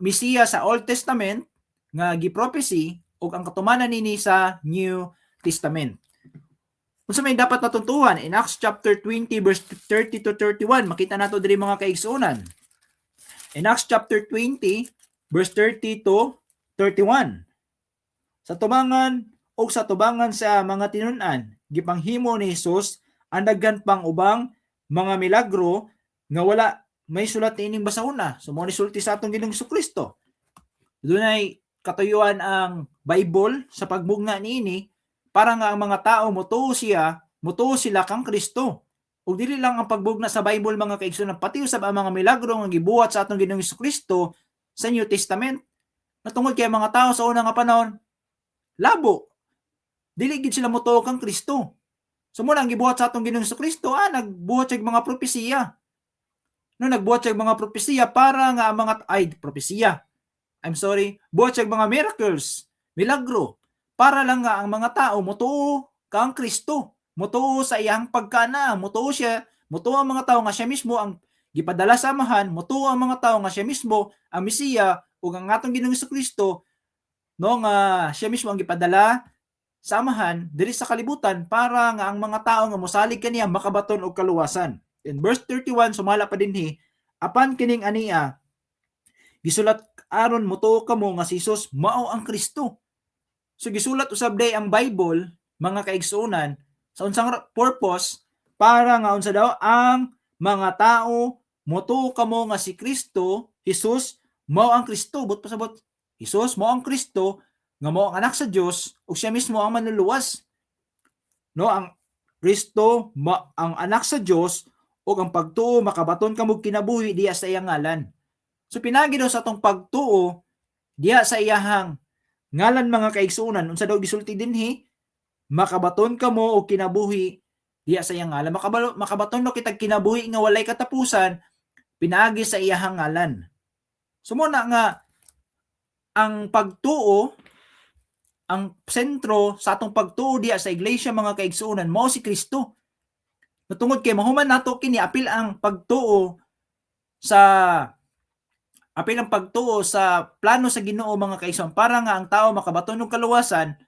Mesiya sa Old Testament nga giprophecy ug ang katumanan nini sa New Testament. Unsa may dapat natuntuhan in Acts chapter 20 verse 30 to 31, makita nato diri mga kaigsuonan. In Acts chapter 20 verse 30 to 31. Sa tubangan o sa tubangan sa mga tinunan, gipanghimo ni Hesus ang daghan pang ubang mga milagro nga wala may sulat ining basahona. So mo ni sulti sa atong Ginoong Jesucristo. Dunay katuyuan ang Bible sa pagmugna niini para nga ang mga tao motuo sila kang Kristo. Ug dili lang ang pagbugna sa Bible mga kaigsunan, pati usab ang mga milagro nga gibuhat sa atong Ginoong Jesucristo sa New Testament. Natungod kay mga tao sa una nga panahon labo. Dili gid sila motuo kang Kristo. So mo nang gibuhat sa atong Ginoong Jesucristo, nagbuhat siya mga propesiya. No, nagbuhat siya mga propesiya para nga ang mga buhat siya mga miracles, milagro, para lang nga ang mga tao motuo kang Kristo, motuo sa iyang pagkana, motuo ang mga tao nga siya mismo ang gipadala samahan, motuo ang mga tao nga siya mismo ang Mesiya ug ang atong Ginoong Jesucristo no nga siya mismo ang gipadala samahan diri sa kalibutan para nga ang mga tao nga mosalig kaniya makabaton og kaluwasan. In verse 31 sumala pa dinhi, apan kining ania gisulat aron motuo kamo nga si Jesus mao ang Kristo. So gisulat usab day ang Bible mga kaigsuonan sa unsang purpose para nga unsa daw ang mga tao motuo kamo nga si Kristo, Jesus mao ang Kristo. But pasabot Jesus mao ang Kristo nga mao ang anak sa Dios ug siya mismo ang manluluwas. No, ang Kristo ang anak sa Dios ug ang pagtuo makabaton kamo kinabuhi diya sa iyang ngalan. So pinagi daw sa atong pagtuo diha sa iyahang ngalan mga kaigsuonan, unsa daw gisulti dinhi, makabaton kamo og kinabuhi diha sa iyang ngalan. Makabaton no kitag kinabuhi nga walay katapusan pinaagi sa iyahang ngalan. Sumuna nga ang pagtuo, ang sentro sa atong pagtuo diha sa iglesia mga kaigsuonan mao si Kristo. Natungod kay mahuman nato kini apil ang pagtuo sa plano sa Ginoo mga kaigsuonan para nga ang tao makabaton og kaluwasan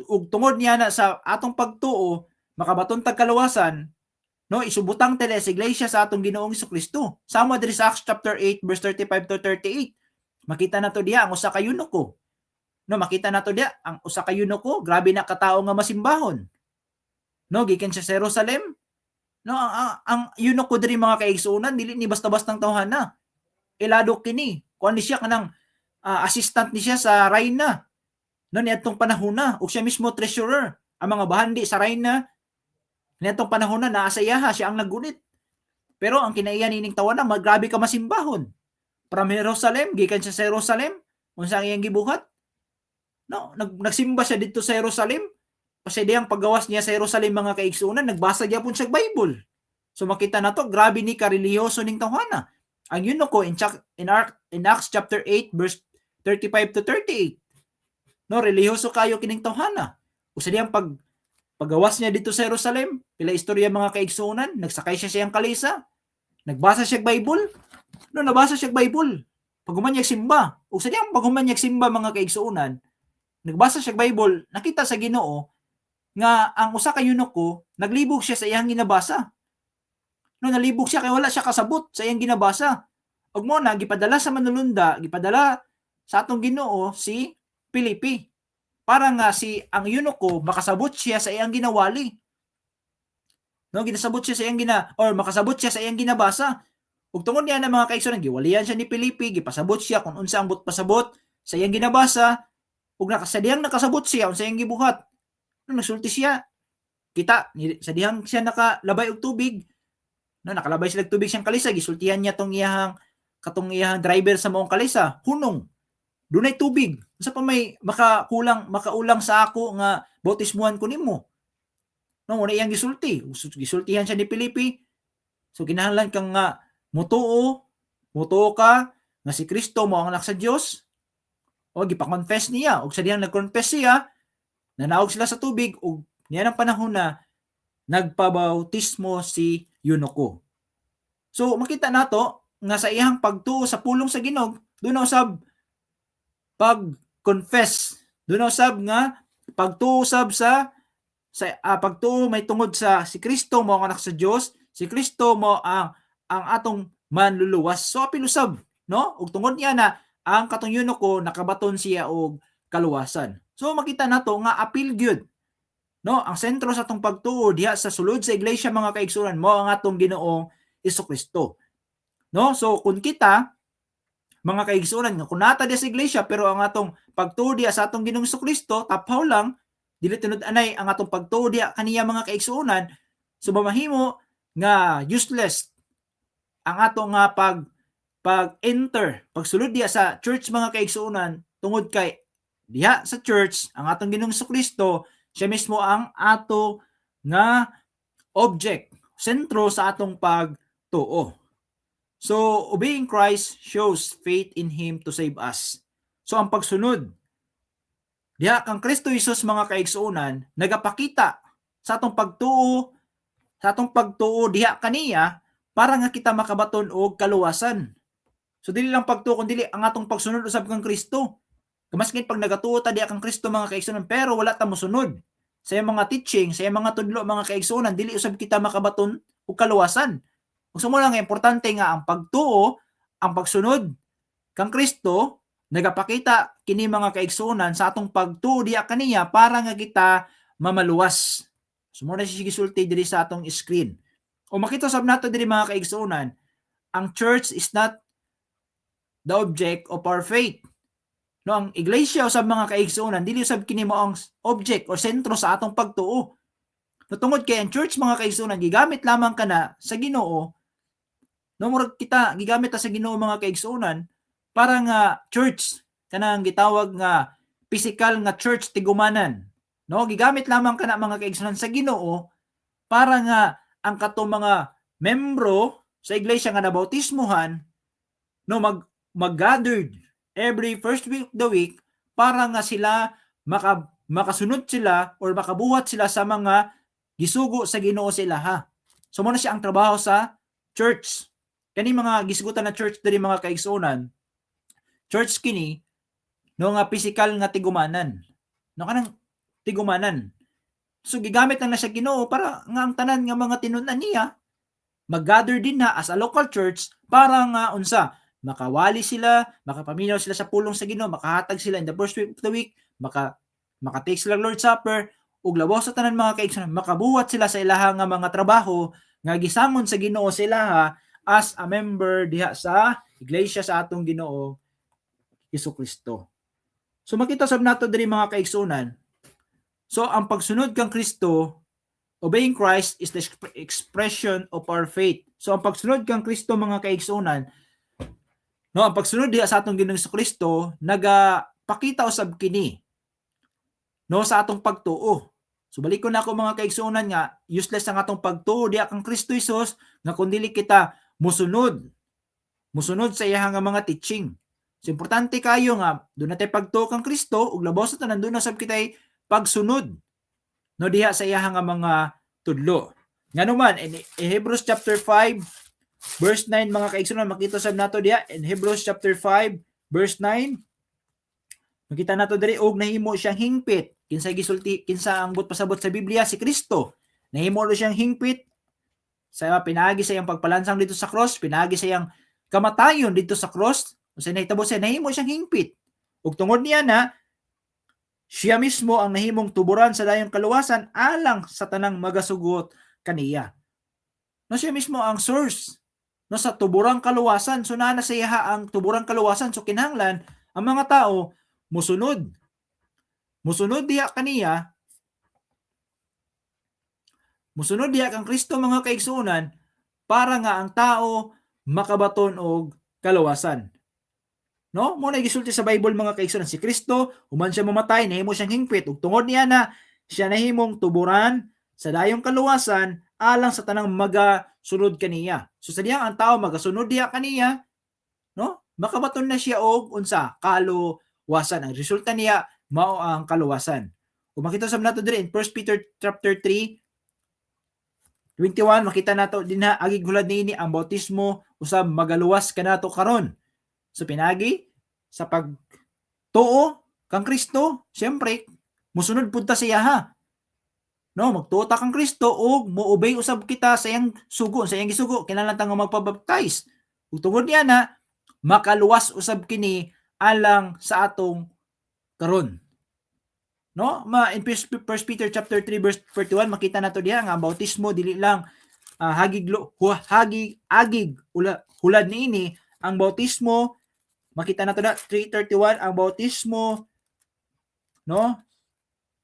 ug tungod niya na sa atong pagtuo makabaton tag kaluwasan, no, isubutang tele sa iglesia sa atong Ginoong Jesucristo. Sama diri sa Acts chapter 8 verse 35 to 38. Makita nato diha ang usa ka eunuko. No, makita nato diha ang usa ka eunuko, grabe na katao nga masimbahon. No, gikan siya sa Jerusalem. No, ang eunuko diri mga kaigsuonan dili ni basta-bastang tawhana. Ilado kini. Kuan ni siya kanang assistant ni siya sa Rayna. No, niadtong panahon na ug siya mismo treasurer. Ang mga bahandi sa Rayna niadtong panahon na naa sa iyaha siya ang naggunit. Pero ang kinaiya nining tawanan, grabe ka masimbahon. From Jerusalem, gikan siya sa Jerusalem, unsa ang iyang gibuhat? No, nagsimba siya dito sa Jerusalem. Kasi diyang paggawas niya sa Jerusalem mga kaigsuonan, nagbasa gyapon siya Bible. So makita nato grabe ni karelihiyoso ning tawhana. Ang eunuko in Acts chapter 8 verse 35 to 38. No, relihiyoso kayo kining tawhana. Usa diyang paggawas niya dito sa Jerusalem, pila istorya mga kaigsuonan, nagsakay siya siyang kalisa, nagbasa siya Bible. No, nabasa siya Bible. Paghuman niya simba, usa diyang paghuman niya simba mga kaigsuonan, nagbasa siya Bible, nakita sa Ginoo nga ang usa ka eunuko naglibog siya sa iyang ginabasa. No, nalibog siya kay wala siya kasabot sa iyang ginabasa. Ug mo na gipadala sa manulunda, gipadala sa atong Ginoo si Pilipi para nga si ang eunuko makasabot siya sa iyang ginawali. No, ginasabot siya sa iyang makasabot siya sa iyang ginabasa. Ug tungod niya na mga kaigsuonan, giwalian siya ni Pilipi, gipasabot siya kung unsa ang pasabot sa iyang ginabasa, ug nakasabot siya unsa iyang gibuhat. No, nasulti siya. Kita sa dihang siya nakalabay og tubig. No, nakalabay sila og tubig siyang kalisa, gisultihan niya tong iyang driver sa maong kalisa, hunong. Dunay tubig. Unsa pa may makaulang sa ako nga bautismuhan ko nimo? No, una iyang gisultihan siya ni Pilipi. So kinahanglan kang nga mutuo ka nga si Kristo mo ang anak sa Dios. O gipa-confess niya, ug sa diyang nag-confess siya, nanaog sila sa tubig ug niya ng panahon na nagpabautismo si eunuko. So makita nato nga sa iyang pagtuo sa pulong sa Ginoo, doon usab pag-confess, doon usab nga pagtuo usab sa pagtuo may tungod sa si Kristo mo ang anak sa Dios, si Kristo mo ang atong manluluwas. So apilusab, no? Ug tungod niya na ang katong eunuko nakabaton siya og kaluwasan. So makita nato nga apil gyud, no, ang sentro sa atong pagtuo diha sa sulod sa iglesia mga kaigsuonan mo ang atong Ginoong Jesucristo. No? So kung kita mga kaigsuonan nga kun nata diha sa iglesia pero ang atong pagtuo diha sa atong Ginoong Jesucristo taphaw lang, dili tinud anay ang atong pagtuo diha kaniya mga kaigsuonan, so mamahimo nga useless ang atong nga pag-enter, pagsulod diha sa church mga kaigsuonan tungod kay diha sa church ang atong Ginoong Jesucristo siya mismo ang ato nga object, sentro sa atong pagtuo. So obeying Christ shows faith in Him to save us. So ang pagsunod diha kang Kristo Jesus mga kaigsuonan nagapakita sa atong pagtuo diha kaniya para nga kita makabaton og kaluwasan. So dili lang pagtuo kundi ang atong pagsunod usab kang Kristo. Kamaskin pag nagatuo ta diha kang Kristo mga kaigsuonan pero wala ta mosunod sa mga teaching, sa mga tudlo mga kaigsuonan, dili usab kita makabaton og kaluwasan. Ug sumo lang importante nga ang pagtuo, ang pagsunod kang Kristo nagapakita kini mga kaigsuonan sa atong pagtuo diha kaniya para nga kita mamaluwas. Sumo na siya gisulti diri sa atong screen. O makita sab nato diri mga kaigsuonan, ang church is not the object of our faith. No, ang iglesia usab mga kaigsuonan dili usab kini mo ang object o sentro sa atong pagtuo. No, tungod kay ang church mga kaigsuonan gigamit lamang kana sa Ginoo No, murag kita gigamit ta sa Ginoo mga kaigsuonan para nga church kanang gitawag nga physical nga church tigumanan. No, gigamit lamang kana mga kaigsuonan sa Ginoo para nga ang katong mga membro sa iglesia nga nabautismuhan no mag-gathered every first week of the week para nga sila makasunod sila or makabuhat sila sa mga gisugo sa Ginoo sa ilaha. So mo na siya ang trabaho sa church. Kani mga gisgutan na church diri mga kaigsuonan, church kini no nga physical nga tigumanan. No kanang tigumanan. So gigamit lang na siya Ginoo para nga ang tanan nga mga tinun-an niya mag-gather din na as a local church para nga unsa makawali sila, makapaminaw sila sa pulong sa Ginoo, makahatag sila in the first week of the week, makatake sila Lord's Supper, ug labaw sa tanan mga kaigsuonan, makabuhat sila sa ilaha nga mga trabaho nga gisamon sa Ginoo sa ilaha as a member diha sa iglesia sa atong Ginoo Hesukristo. So makita sab nato diri mga kaigsuonan. So ang pagsunod kang Kristo, obeying Christ is the expression of our faith. So ang pagsunod kang Kristo mga kaigsuonan, no, ang pagsunod diha sa atong Ginoong Hesukristo nagapakita usab kini no sa atong pagtuo. So balik ko na ako mga kaigsuonan nga useless ang atong pagtuo diha kang Kristo Jesus nga kun dili kita musunod sa iya nga mga teaching. So importante kayo nga doon natay pagtuo kang Kristo ug labaw sa tanan doon na sab kitay pagsunod no diha sa iya nga mga tudlo. Nganuman in Hebrews chapter 5 verse 9 mga kaigsuonan makita sab nato diha in Hebrews chapter 5 verse 9 makita nato diri og nahimo siyang hingpit kinsa gisulti kinsa ang but pasabot sa Biblia si Kristo nahimo siyang hingpit sa pinaagi sa iyang pagpalansang dito sa cross, pinaagi sa iyang kamatayon dito sa cross, usa nahitabo siya nahimo siyang hingpit ug tungod niya na siya mismo ang nahimong tuburan sa dayong kaluwasan alang sa tanang magasugot kaniya. No siya mismo ang source no sa tuburang kaluwasan. So na sa iya ang tuburang kaluwasan. So kinahanglan ang mga tao musunod diha kaniya. Musunod diha kang Kristo mga kaigsuonan para nga ang tao makabaton og kaluwasan. No? Mo na gisulti sa Bible mga kaigsuonan si Kristo human siya mamatay nahimo siyang hingpit ug tungod niya na siya nahimong tuburan sa dayong kaluwasan alang sa tanang magasunod kaniya. So sa diyang ang tao magasunod diha kaniya, no? Makabaton na siya og unsa kaluwasan. Ang resulta niya mao ang kaluwasan. Kung makita sa nato diri in 1 Peter chapter 3 21 makita nato dinha agig hulad niini ang bautismo usab magaluwas kanato karon. So pinagi sa pagtuo kang Kristo, siyempre musunod pud ta sa iya ha. No, magtuo ta kang Kristo ug mo-obey usab kita sa iyang sugo, sa iyang gisugo kinahanglan ta nga magpabaptize. Ug tungod niya na makaluwas usab kini alang sa atong karon. No, in 1 Peter chapter 3 verse 41 makita nato diha nga ang bautismo dili lang hulad niini ang bautismo. Makita nato na 3:31 ang bautismo no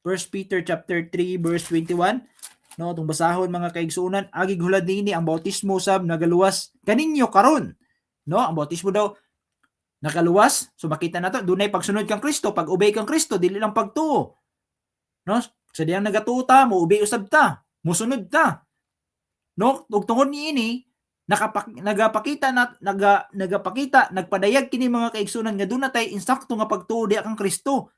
1 Peter chapter 3 verse 21 no tong basahon mga kaigsuonan agig hulad niini ang bautismo sab nagaluwas kaninyo karon no ang bautismo daw nakaluwas. So makita nato dunay pagsunod kang Kristo, pag-obey kang Kristo dili lang pagtuo no sa diyang nagatuo ta mo obey usab ta musunod ta no ug tungod niini nagpadayag kini mga kaigsuonan nga doon natay insakto nga pagtuo diha kang Kristo.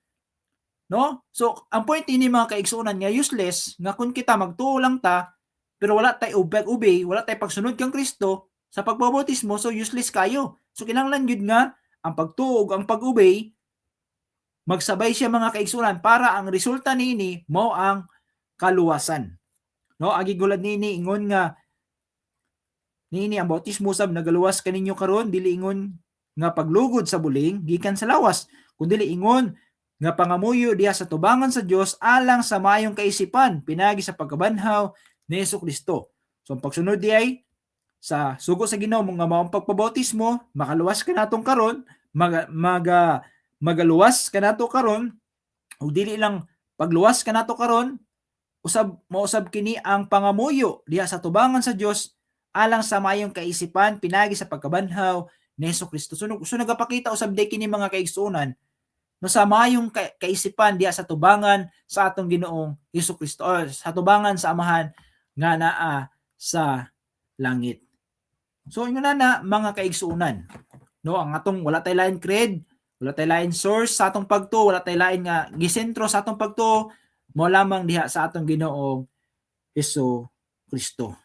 No? So, ang point ini mga kaigsuonan nga useless nga kun kita magtuo lang ta pero wala tay obey, wala tay pagsunod kang Kristo sa pagbabautismo, so useless kayo. So, kinahanglan gyud nga ang pagtuo ug ang pag-obey magsabay siya mga kaigsuonan para ang resulta niini mao ang kaluwasan. No, agi gulad niini ingon nga niini ang bautismo sab nagaluwas kaninyo karon dili ingon nga paglugod sa buling gikan sa lawas kundi ingon nga pangamuyo diha sa tubangan sa Dios alang sa maayong kaisipan pinagi sa pagkabanhaw ni Hesukristo. So ang pagsunod diay sa sugo sa Ginoo nga mao ang pagpabautismo makaluwas kanatong karon magaluwas kanato karon ug dili lang pagluwas kanato karon usab kini ang pangamuyo diha sa tubangan sa Dios alang sa mayong kaisipan pinagi sa pagkabanhaw ni Hesukristo. So nagapakita usab day kini mga kaigsuonan no sa mayong kaisipan diya sa tubangan sa atong Ginoong Hesukristo or sa tubangan sa Amahan nga naa sa langit. So ingon na mga kaigsuonan, no, ang atong wala tay lain creed, wala tay lain source sa atong pagtuo, wala tay lain nga gisentro sa atong pagtuo, mo lamang diha sa atong Ginoong Hesukristo.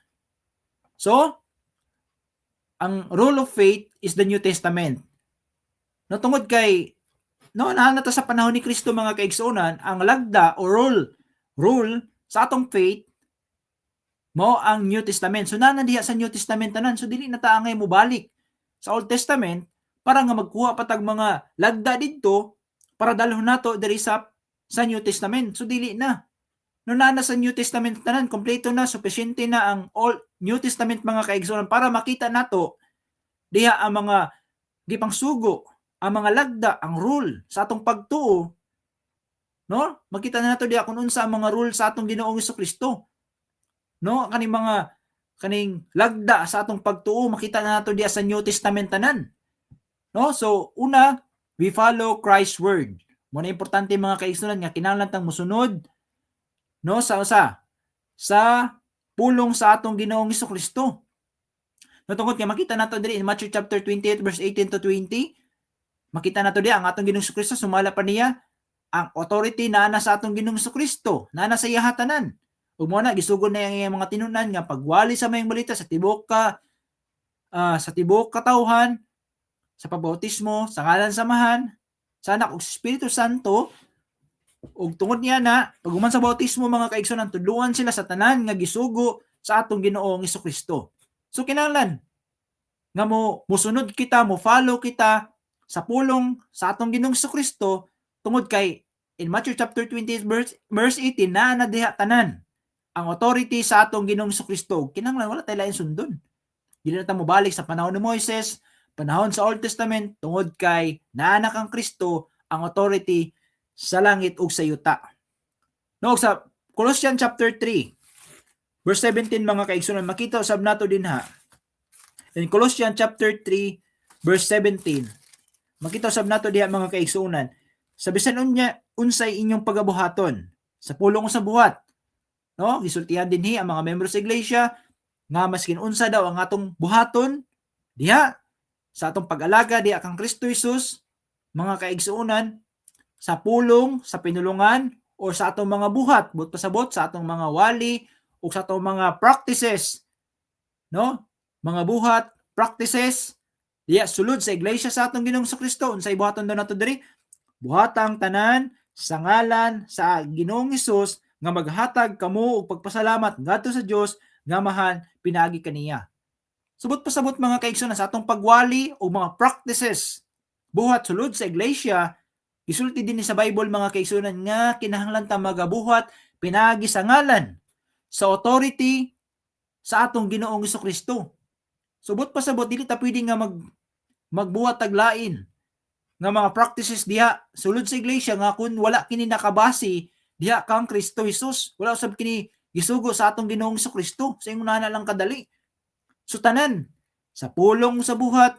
So ang rule of faith is the New Testament. No, tungod kay no na sa panahon ni Kristo mga kaigsuonan, ang lagda o rule sa atong faith mo ang New Testament. So nana diha sa New Testament tanan. So dili na ta angay mo balik sa Old Testament para nga magkuha patag mga lagda didto para dalhon nato diri sa New Testament. So dili na. No nana sa New Testament tanan, kompleto na, sufficiente na ang Old New Testament mga kaigsuonan para makita nato diha ang mga gipangsugo, ang mga lagda, ang rule sa atong pagtuo. No? Makita na nato diha kung unsa ang mga rule sa atong Ginoong Hesukristo. No, kaning lagda sa atong pagtuo makita na nato diha sa New Testament tanan. No, so una, we follow Christ's word. Mo na importante mga kaigsuonan nga kinahanglan tang mosunod no sa pulong sa atong Ginoong Hesukristo. No, tungod kay makita nato diri in Matthew chapter 28 verse 18 to 20, makita nato diha ang atong Ginoong Hesukristo sumala pa niya ang authority na sa atong Ginoong Hesukristo, na sa iya hatanan. Ug mo na gisugod na yung mga tinunan nga pagwali sa mayong balita sa tibok katawhan, sa pabautismo, sa ngalan samahan, sa anak ug Espiritu Santo, ug tungod niya na paghuman sa bautismo mga kaigsuonan tudluan sila sa tanan nga gisugo sa atong Ginoong Hesukristo. So kinahanglan nga mosunod kita, mo follow kita sa pulong sa atong Ginoong Hesukristo tungod kay in Matthew chapter 28 verse 18 na diha tanan ang authority sa atong Ginoong Hesukristo. Kinahanglan wala tay lain sundon. Dili na ta mobalik sa panahon ni Moises, panahon sa Old Testament tungod kay naanak ang Kristo ang authority sa langit ug sa yuta. No, sa Colossians chapter 3 verse 17 mga kaigsuonan makita usab nato dinha. In Colossians chapter 3 verse 17 makita usab nato diha mga kaigsuonan sa bisan unsay inyong pagabuhaton sa pulong sa buhat. No, gisultihan dinhi ang mga membro sa iglesia nga maskin unsa daw ang atong buhaton diha sa atong pag-alaga diha kang Kristo Jesus mga kaigsuonan sa pulong, sa pinulungan o sa atong mga buhat, but pasabot sa atong mga wali o sa atong mga practices. No? Mga buhat, practices diha sulod sa iglesia sa atong Ginoong Hesukristo. Unsay buhaton daw nato diri? Buhatang tanan sa ngalan sa Ginoong Hesus nga maghatag kamo og pagpasalamat ngadto sa Dios nga mahan pinaagi kaniya. Subot pasabot mga kaigsuonan sa atong pagwali o mga practices buhat sulod sa iglesia, gisulti din sa Bible mga kaigsuonan nga kinahanglan ta magabuhat pinaagi sa ngalan sa authority sa atong Ginoong Hesukristo. Subot pasabot dili ta pwede nga magbuhat taglain nga mga practices diha sulod sa iglesia nga kun wala kini nakabase diha kang Kristo Jesus, wala usab kini gisugo sa atong Ginoong Hesukristo. Sa imong na lang kadali. So tanan sa pulong sa buhat,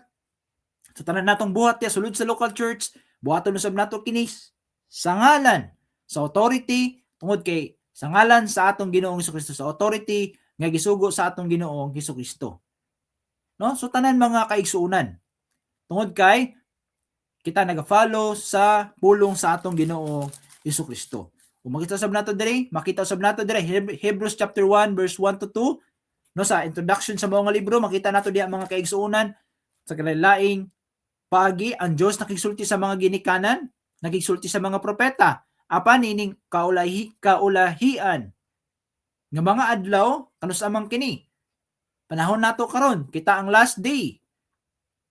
sa tanan natong buhat diha sulod sa local church, buhaton usab nato kini sa ngalan sa authority tungod kay sa ngalan sa atong Ginoong Hesukristo, sa authority nga gisugo sa atong Ginoong Hesukristo. No? So tanan mga kaigsuonan. Tungod kay kita naga-follow sa pulong sa atong Ginoong Hesukristo. Kung makita usab nato diri, Hebrews chapter 1 verse 1 to 2. No, sa introduction sa mga libro makita nato diha mga kaigsuonan sa kalain-laing paagi ang Dios nakigsulti sa mga ginikanan, nakigsulti sa mga propeta apan ining kaulahian nga mga adlaw kanus amang kini. Panahon nato karon kita ang last day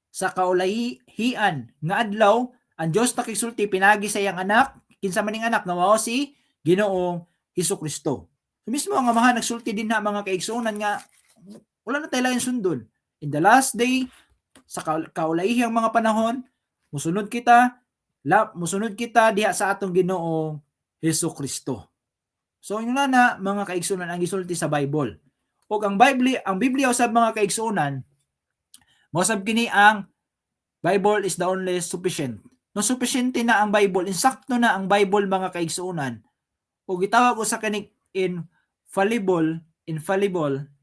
sa kaulahian nga adlaw ang Dios nakigsulti pinagi sa iyang anak, kinsa maning anak nga mao si Ginoong Hesukristo. So mismo ang Amahan nagsulti din na mga kaigsuonan nga wala na tayo lang sundon. In the last day, sa kaulahihang mga panahon, musunod kita diha sa atong Ginoong Hesukristo. So yun na mga kaigsuonan ang gisulti sa Bible. ug ang Biblia usab mga kaigsuonan, mausab kini ang Bible is the only sufficient. No, sufficiente na ang Bible, insakto na ang Bible mga kaigsuonan. O gitawag ko sa kaning infallible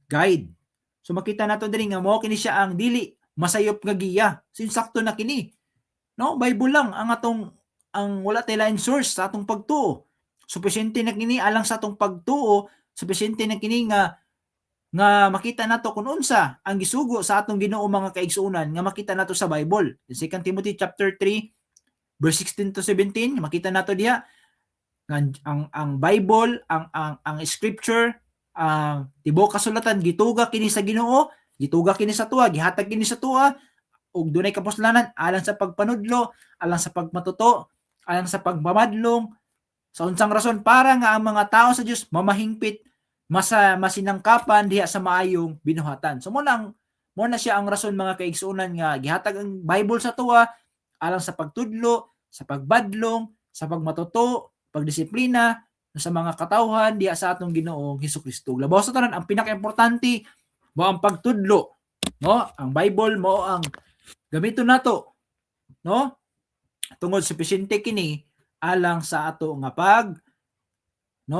guide. So makita nato diri nga mao kini siya ang dili masayop nga giya. So insakto na kini. No, Bible lang ang wala tay lain source sa atong pagtuo. Sufficiente na kini alang sa atong pagtuo, sufficiente na kini nga makita nato kung unsa ang gisugo sa atong Ginoo mga kaigsuonan nga makita nato sa Bible. In 2 Timothy chapter 3 verse 16 to 17, makita nato diha ang Bible, ang scripture, tibuok kasulatan gituga kini sa Ginoo, gituga kini sa tuwa, gihatag kini sa tuwa ug dunay kapuslanan alang sa pagpanudlo, alang sa pagmatuto, alang sa pagmamadlong sa unsang rason para nga ang mga tao sa Dios mamahingpit, masinangkapan diha sa maayong binuhatan. So mo na siya ang rason mga kaigsuonan nga gihatag ang Bible sa tuwa alang sa pagtudlo, sa pagbadlong, sa pagmatuto, pagdisiplina sa mga katawhan diha sa atong Ginoong Hesukristo. Labaw sa tanan ang pinakaimportante mo ang pagtudlo, no? Ang Bible mo ang gamiton nato, no? Tungod sufficiente kini alang sa ato nga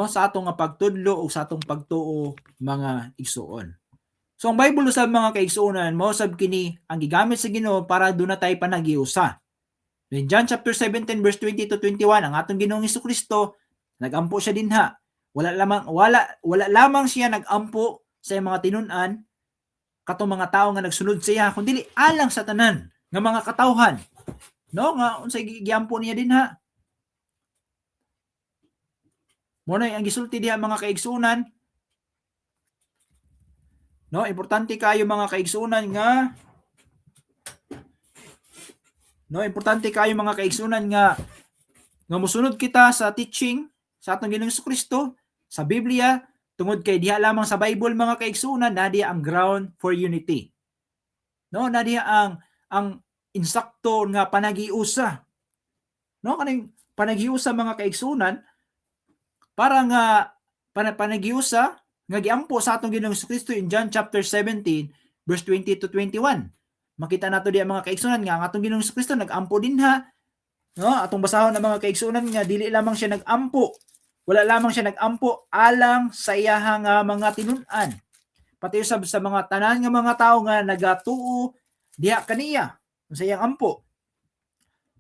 sa ato nga pagtudlo o sa atong pagtuo mga igsuon. So ang Bible usab mga kaigsuonan mao usab kini ang gigamit sa Ginoo para doon na tayo panagiusa. In John chapter 17 verse 20 to 21, ang atong Ginoong Hesukristo nagampo siya dinha. Wala lamang siya nagampo sa mga tinun-an katong mga tawo nga nagsunod sa iya, kundi alang sa tanan nga mga katawhan. No, nga unsay giampo niya dinha. Mo na ang gisulti diha mga kaigsuonan. No, importante kayo mga kaigsuonan nga mosunod kita sa teaching sa atong Ginoong Hesukristo sa Biblia tungod kay diha lamang sa Bible mga kaigsuonan na diha ang ground for unity. No, na diha ang insakto nga panagiusa. No, kaning panagiusa mga kaigsuonan para nga panagiusa nga giampo sa atong Ginoong Hesukristo in John chapter 17 verse 20 to 21. Makita nato diha mga kaigsuonan nga ang atong Ginoong Hesukristo nagampo dinha. No, atong basahon ang mga kaigsuonan nga dili lamang siya nagampo. Wala lamang siya nagampo alang sa iyahang mga tinun-an. Pati usab sa mga tanan nga mga tawo nga nagatuo diha kaniya sa iyang ampo.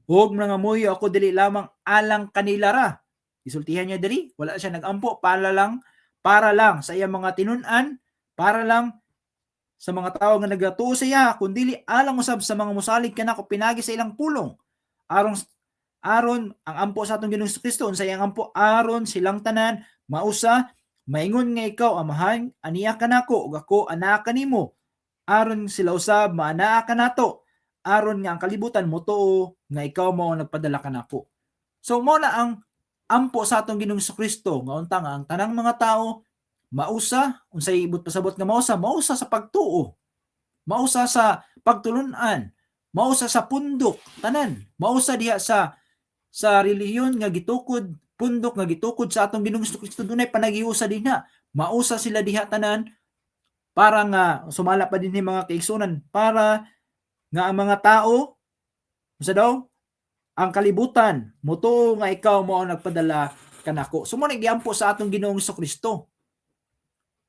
Huwag mga muyo ako dili lamang alang kanila ra. Isultihan niya diri, wala siya nagampo para lang sa iyang mga tinun-an, para lang sa mga tawo nga nagatuo sa iya, kundi alang usab sa mga mosalig kanako pinagi sa ilang pulong. Aron ang ampo sa atong Ginoong Hesukristo unsa iyang ampo aron silang tanan mausa maingon nga ikaw amahan aniya kanako ug ako anaa kanimo aron sila usab maanaa kanato aron nga ang kalibutan motuo nga ikaw mao nagpadala kanako. So mao na ang ampo sa atong Ginoong Hesukristo nga unta nga ang tanang mga tao mausa unsay ibot pasabot nga mausa sa pagtuo, mausa sa pagtulun-an, mausa sa pundok tanan, mausa diha sa relihiyon nga gitukod, pundok nga gitukod sa atong Ginoong Hesukristo dunay panagiusa dinha. Mausa sila diha tanan para nga sumala pa dinhi mga kaigsuonan para nga ang mga tao unsa daw ang kalibutan motuo nga ikaw mao nagpadala kanako. So mo giampo sa atong Ginoong Hesukristo.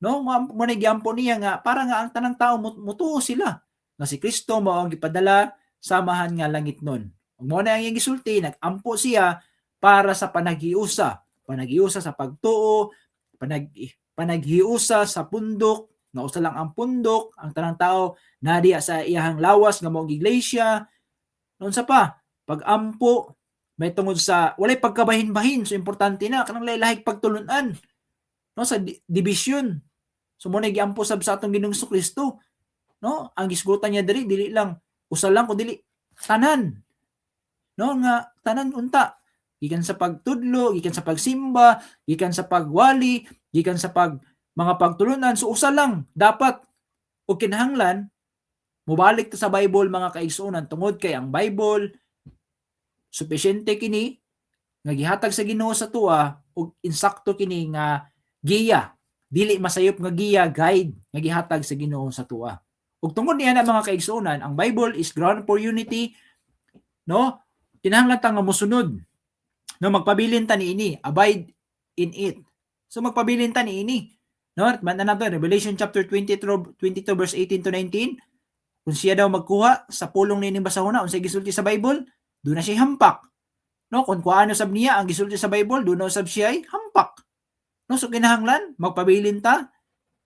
No, mo giampo niya nga para nga ang tanang tao motuo sila nga si Kristo mao ang gipadala samahan nga langitnon. Ug mao na ang iyang gisulti, nagampo siya para sa panaghiusa sa pagtuo, panaghiusa sa pundok, nga usa lang ang pundok, ang tanang tao na diha sa iyahang lawas nga mao iglesia. Unsa pa? Pag-ampo may tungod sa walay pagkabahin-bahin, so importante na kanang lahi-lahig pagtulun-an. No, sa division. So mo na giampo sab sa atong Ginoong Hesukristo. No, ang gisgutan niya dili lang usa lang kundi tanan. No, nga tanan unta gikan sa pagtudlo, gikan sa pagsimba, gikan sa pagwali, gikan sa mga pagtulunan, so usa lang dapat o kinahanglan mobalik ta sa Bible mga kaigsuonan tungod kay ang Bible sufficiente kini nga gihatag sa Ginoo sa tuwa ug insakto kini nga giya dili masayop nga giya guide nga gihatag sa Ginoo sa tuwa. Ug tungod niya na mga kaigsuonan, ang Bible is ground for unity, no? Kinahanglan ta nga mosunod, no, magpabilin ta niini, abide in it. So magpabilin ta niini, no? Man nato Revelation chapter 22 verse 18 to 19, kung siya daw magkuha sa pulong niining basahona unsay gisulti sa Bible, do na siya hampak. No, kung kuano sab niya ang gisulti sa Bible, do na sab siya hampak. No, so kinahanglan magpabilin ta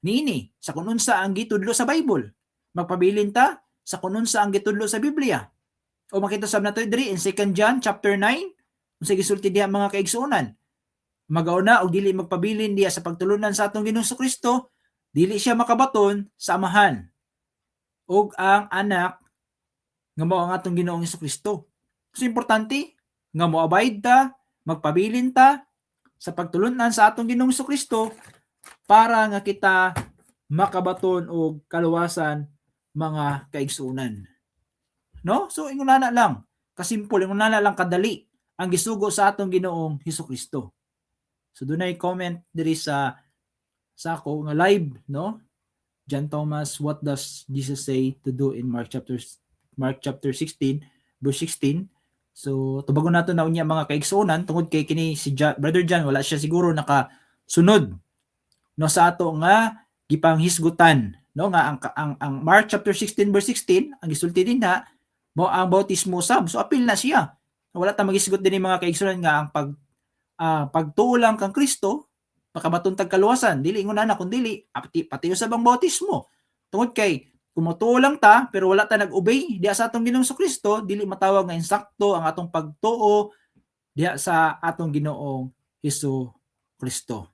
niini sa kung unsa ang gitudlo sa Bible. Magpabilin ta sa kung unsa ang gitudlo sa Biblia. O makita sab nato diri in 2 John chapter 9, unsay gisulti diha mga kaigsuonan. Magauna og dili magpabilin diha sa pagtulunan sa atong Ginoong Kristo, dili siya makabaton sa amahan ug ang anak nga mao ang atong Ginoong Kristo. So importante nga mo-abide ta, magpabilin ta sa pagtulunan sa atong Ginoong Kristo para nga kita makabaton og kaluwasan mga kaigsuonan. No? So ingunana lang, kasimple, ingunana lang kadali ang gisugo sa atong Ginoong Kristo. So dunay comment diri sa ako nga live, no? John Thomas, what does Jesus say to do in Mark chapter 16 verse 16? So tubagon nato na unya mga kaigsuonan tungod kay kini si Brother John wala siya siguro nakasunod no sa ato nga gipanghisgutan, no, nga ang Mark chapter 16 verse 16 ang gisulti din na mo ang bautismo sab. So apil na siya. Wala ta magisgot din mga kaigsuonan nga ang pagtuo lang kang Kristo makabaton tag kaluwasan, dili ingon na kundi pati usab ang bautismo. Tungod kay kumutuo lang ta pero wala ta nag-obey diha sa atong Ginoong Kristo, dili matawag nga insakto ang atong pagtuo diha sa atong Ginoong Kristo.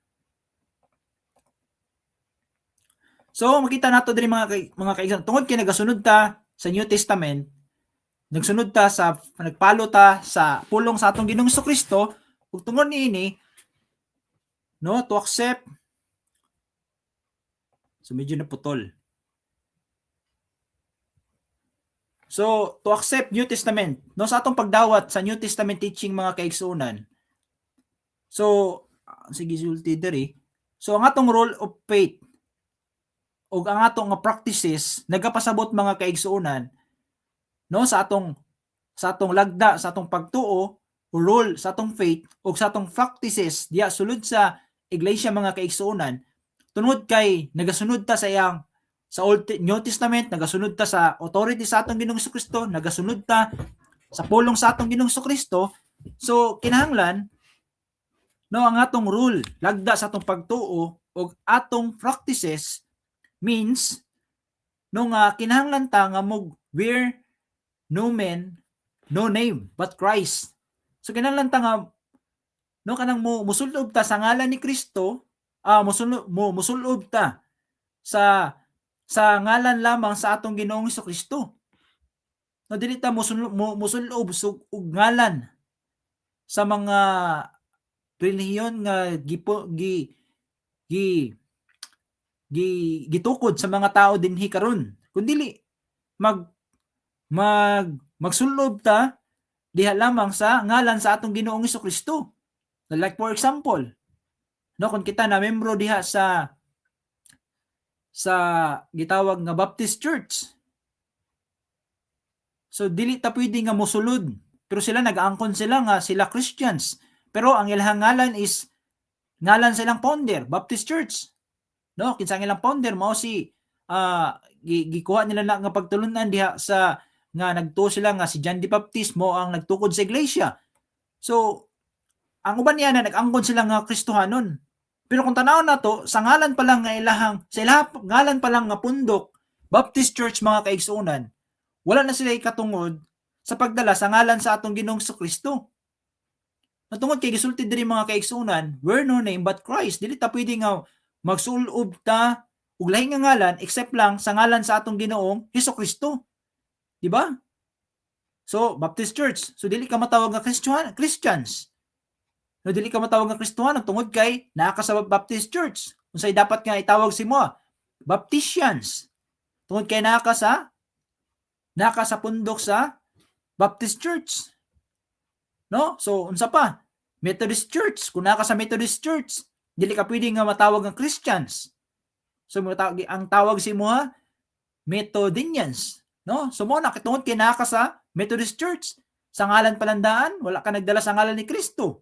So makita nato diri mga kaigsuonan, tungod kay nagasunod ta sa New Testament, nagpalo ta sa pulong sa atong Ginoong Kristo, ug tungod niini, no, to accept. So medyo naputol. So to accept New Testament, no, sa atong pagdawat sa New Testament teaching mga kaigsuonan. So sige sulti diri. So ang atong role of faith ug ang atong practices nagapasabot mga kaigsuonan, no, sa atong lagda sa atong pagtuo o role sa atong faith ug sa atong practices diya sulod sa iglesia mga kaigsuonan, tungod kay nagasunod ta sa New Testament, nagasunod ta sa authority sa atong Ginoong Kristo, nagasunod ta sa pulong sa atong Ginoong Kristo. So kinahanglan, no, ang atong rule lagda sa atong pagtuo ug atong practices means no nga kinahanglan ta nga wear no man, no name but Christ. So kinahanglan ta nga no kanang musulob ta sa ngalan ni Kristo, musulob ta sa ngalan lamang sa atong Ginoong Kristo. No dili ta musulob og ngalan sa mga relihiyon nga gitukod sa mga tao dinhi karon, kundi magsulob ta diha lamang sa ngalan sa atong Ginoong Kristo. Like for example, no, kung kita na membro diha sa gitawag nga Baptist Church, so dili ta pwede nga mosulod, pero sila nag-aangkon sila nga sila Christians, pero ang ilang ngalan is ngalan silang founder, Baptist Church, no, kinsa ang ilang founder mao si gikuha nila na nga pagtulunan diha sa nga nagtuo sila nga si John the Baptist mo ang nagtukod sa iglesia. So ang uban niya na nag-angkon sila nga Kristohanon. Pero kung tanaw na to, sa ngalan pa lang nga ngalan pa lang nga pundok, Baptist Church mga kaigsuonan, wala na sila ikatungod sa pagdala sa ngalan sa atong Ginoong Kristo. Natungod kay gisulti diri mga kaigsuonan, wear no name but Christ. Dili ta pwede nga magsulob ta og lahi nga ngalan except lang sa ngalan sa atong Ginoong Kristo. Di ba? So, Baptist Church. So dili ka matawag nga Christians. No, dili ka matawag nga Kristohano tungod kay naa ka sa Baptist Church. Unsay dapat nga itawag si mo? Baptistians. Tungod kay naa ka sa pundok sa Baptist Church. No? So unsa pa? Methodist Church. Kung naa ka sa Methodist Church, Dili ka pwede nga matawag nga Christians. So ang tawag si mo ha, Methodians, no? So mo na kitungod kay naa ka sa Methodist Church. Sa ngalan palandaan, wala ka nagdala sa ngalan ni Kristo.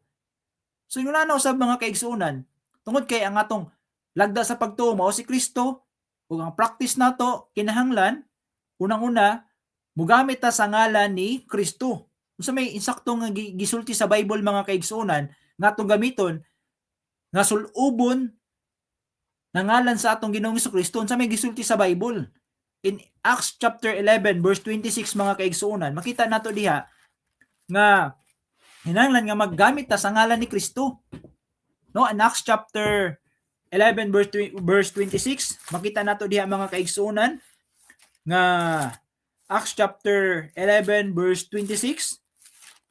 So yun na usab mga kaigsuonan, tungod kay ang atong lagda sa pagtuo mao si Kristo, ug ang practice nato kinahanglan unang-una mugamit ta sa ngalan ni Kristo. Unsa may insakto nga gisulti sa Bible mga kaigsuonan nga atong gamiton nga sulubon na ngalan sa atong Ginoong Kristo, unsa may gisulti sa Bible? In Acts chapter 11 verse 26 mga kaigsuonan, makita nato diha nga hinanglan nga maggamit ta sa ngalan ni Kristo. No, in Acts chapter 11 verse 26, makita nato diha mga kaigsuonan nga Acts chapter 11 verse 26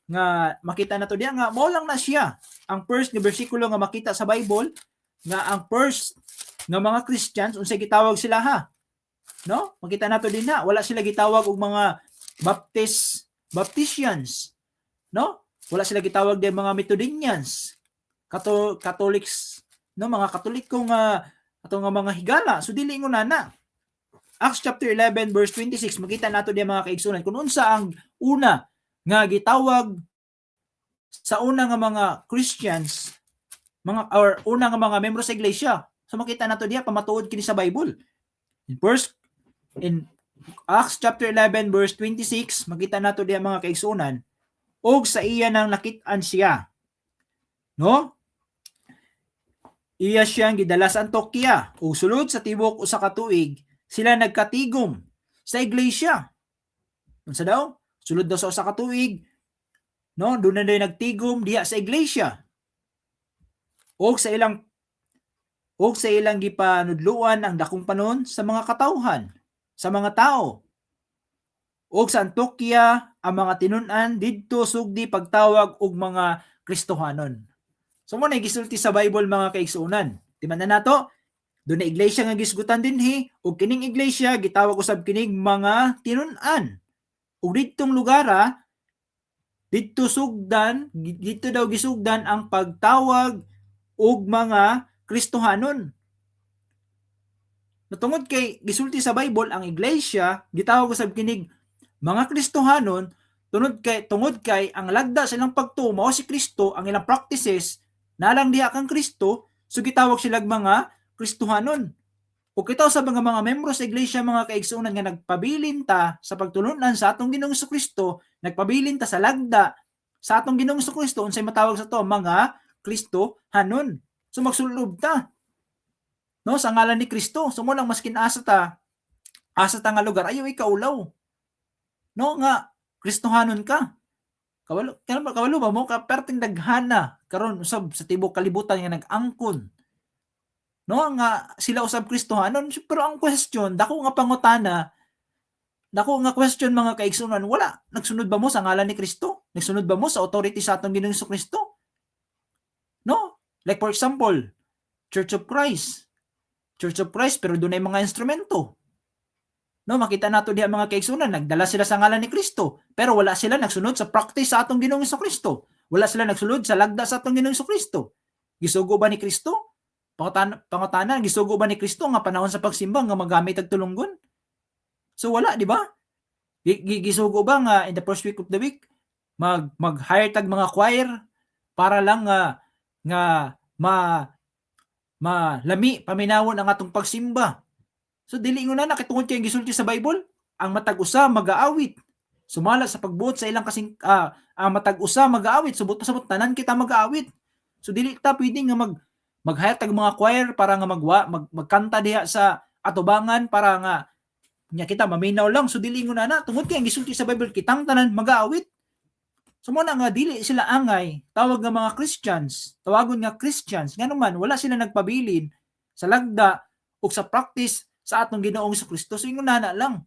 nga makita nato diha nga mao lang na siya ang first nga bersikulo nga makita sa Bible nga ang first nga mga Christians unsay gitawag sila ha. No? Makita nato din na wala sila gitawag og mga Baptisians. No? Wala sila gitawag din mga Methodians. Catholics, no, mga Katoliko nga ato nga mga higala. So dili nguna na. Acts chapter 11 verse 26 makita nato diha mga kaigsunan kung unsa ang una nga gitawag sa una nga mga Christians, mga or una nga mga membro sa iglesia. So makita nato diha pamatuod kini sa Bible. In Acts chapter 11 verse 26 makita nato diha mga kaigsunan, og sa iya nang nakit-an siya. No? Iya siyang gidala sa Antioquia, ug sulod sa tibok usa ka tuig sila nagkatigom sa iglesia. Unsa daw? Sulod daw sa usa ka tuig, no, doon na din nagtigom diha sa iglesia. Og sa ilang gipanudluan ang dakong panon sa mga katawhan, sa mga tao. Og sa Antioquia ang mga tinun-an didto sugdi pagtawag og mga Kristohanon. So mo na gisulti sa Bible mga kaigsuonan. Timan na nato, doon na iglesia nga gisgutan dinhi, ug kining iglesia gitawag usab kining mga tinun-an. Ug didtong lugara dito daw gisugdan ang pagtawag og mga Kristohanon. Natungod kay gisulti sa Bible ang iglesia gitawag usab kining mga Kristohanon tungod kay ang lagda sa ilang pagtuo mao si Kristo, ang ilang practices nalang diha kang Kristo, so gitawag sila mga Kristohanon. O kita sa mga membro sa iglesia mga kaigsuonan nga nagpabilin ta sa pagtulunan sa atong Ginoong Kristo, nagpabilin ta sa lagda sa atong Ginoong Kristo, unsay matawag sa to mga Kristohanon. So magsulob ta, no, sa ngalan ni Kristo. So mo lang maskin asa ta nga lugar ayo ikaulaw, no, nga Kristohanon ka. Kawalo ba mo ka perting daghana karon usab sa tibok kalibutan nga nag-angkon, no, nga sila usab Kristohanon. Pero ang question dako nga pangutana, dako nga question mga kaigsunan, wala nagsunod ba mo sa ngalan ni Kristo? Nagsunod ba mo sa authority sa atong Ginoong Kristo? No, like for example Church of Christ pero dunay mga instrumento. No, makita nato diha mga kaigsunan, nagdala sila sa ngalan ni Kristo, pero wala sila nagsunod sa practice sa atong Ginoong Kristo. Wala sila nagsunod sa lagda sa atong Ginoong Kristo. Gisugo ba ni Kristo? Pangutana, gisugo ba ni Kristo nga panahon sa pagsimba nga magamit og tulunggon? So wala, di ba? Gisugo ba nga in the first week of the week mag-hire tag mga choir para lang nga malami paminawon ang atong pagsimba? So dili nga na kitungod kay gisulti sa Bible, ang matag usa mag-aawit. Sumala sa pagbuot sa ilang kasing ang matag usa mag-aawit, subot tanan kita mag-aawit. So dili ta pwede nga mag-hire tag mga choir para nga magkanta diha sa atubangan para nga nya kita maminaw lang. So dili nga na tungod kay gisulti sa Bible kitang tanan mag-aawit. So mo na nga dili sila angay tawag nga mga Christians, tawagon nga Christians nganuman wala sila nagpabilin sa lagda o sa practice sa atong Ginoong Kristo. So ingon na lang,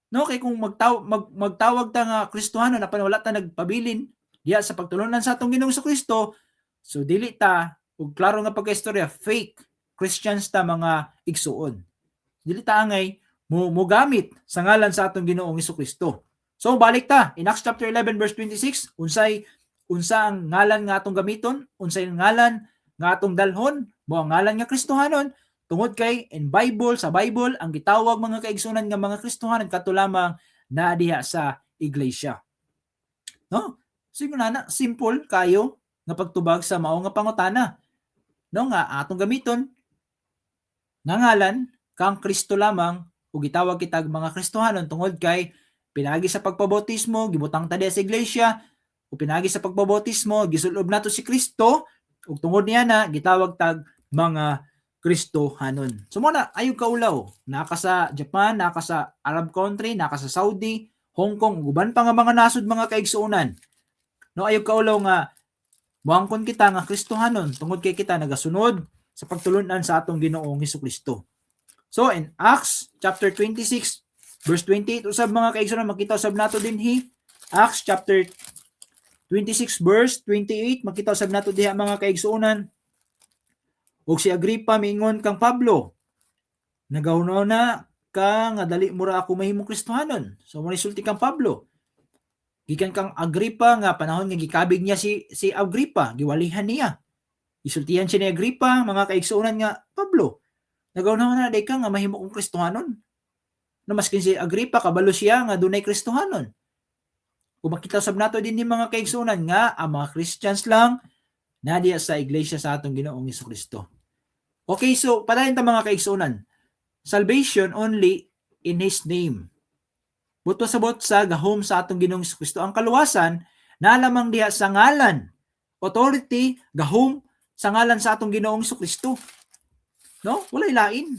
no, kay kung magtawag ta nga Kristohanon na wala ta nagpabilin diya sa pagtulunan sa atong Ginoong Kristo, so dili ta ug klaro nga pagkaistorya fake Christians ta mga igsuon. Dili ta angay mo gamit sa ngalan sa atong Ginoong Kristo. So balik ta in Acts chapter 11 verse 26, unsa ang ngalan nga atong gamiton? Unsay ngalan nga atong dalhon mo ang ngalan nga Kristohanon tungod kay in Bible sa Bible ang gitawag mga kaigsunan nga mga Kristohanon kadto lamang naa diha sa iglesia. No? Siguro na simple kayo nga pagtubag sa mao nga pangutana. No nga atong gamiton nga ngalan kang Kristo lamang ug gitawag kitag mga Kristohanon tungod kay pinagi sa pagpabautismo gibutang ta diha sa iglesia o pinagi sa pagpabautismo gisulob nato si Kristo ug tungod niya na gitawag tag mga Kristohanon. So mo na ayog kaulaw, naka sa Japan, naka sa Arab country, naka sa Saudi, Hong Kong, uban pa nga mga nasod mga kaigsuonan. No ayog kaulaw nga muangkon kita nga Kristohanon tungod kay kita nagasunod sa pagtulunan sa atong Ginoong Hesukristo. So in Acts chapter 26 verse 28 usab mga kaigsuonan makita usab nato dinhi Acts chapter 26 verse 28 makita usab nato diha mga kaigsuonan. Ug si Agripa miingon kang Pablo, nagawnaw na ka nga dali mura ako mahimong Kristohanon. So mo sulti kang Pablo. Gikan kang Agripa nga panahon nga gikabig niya si Agripa, giwalihan niya. Isultihan siya ni Agripa mga kaigsuonan nga Pablo. Nagawnaw na day ka nga mahimo kong Kristohanon. No maskin si Agripa kabalo siya nga dunay Kristohanon. Kung makita sab nato din ni mga kaigsuonan nga ang mga Christians lang na diya sa iglesia sa atong Ginoong Hesukristo. Okay, so padayon ta mga kaigsuonan. Salvation only in His name. Buto sabot sa gahom sa atong Ginoong Hesukristo. Ang kaluwasan na lamang diha sa ngalan. Authority gahom sa ngalan sa atong Ginoong Hesukristo. No? Walay lain.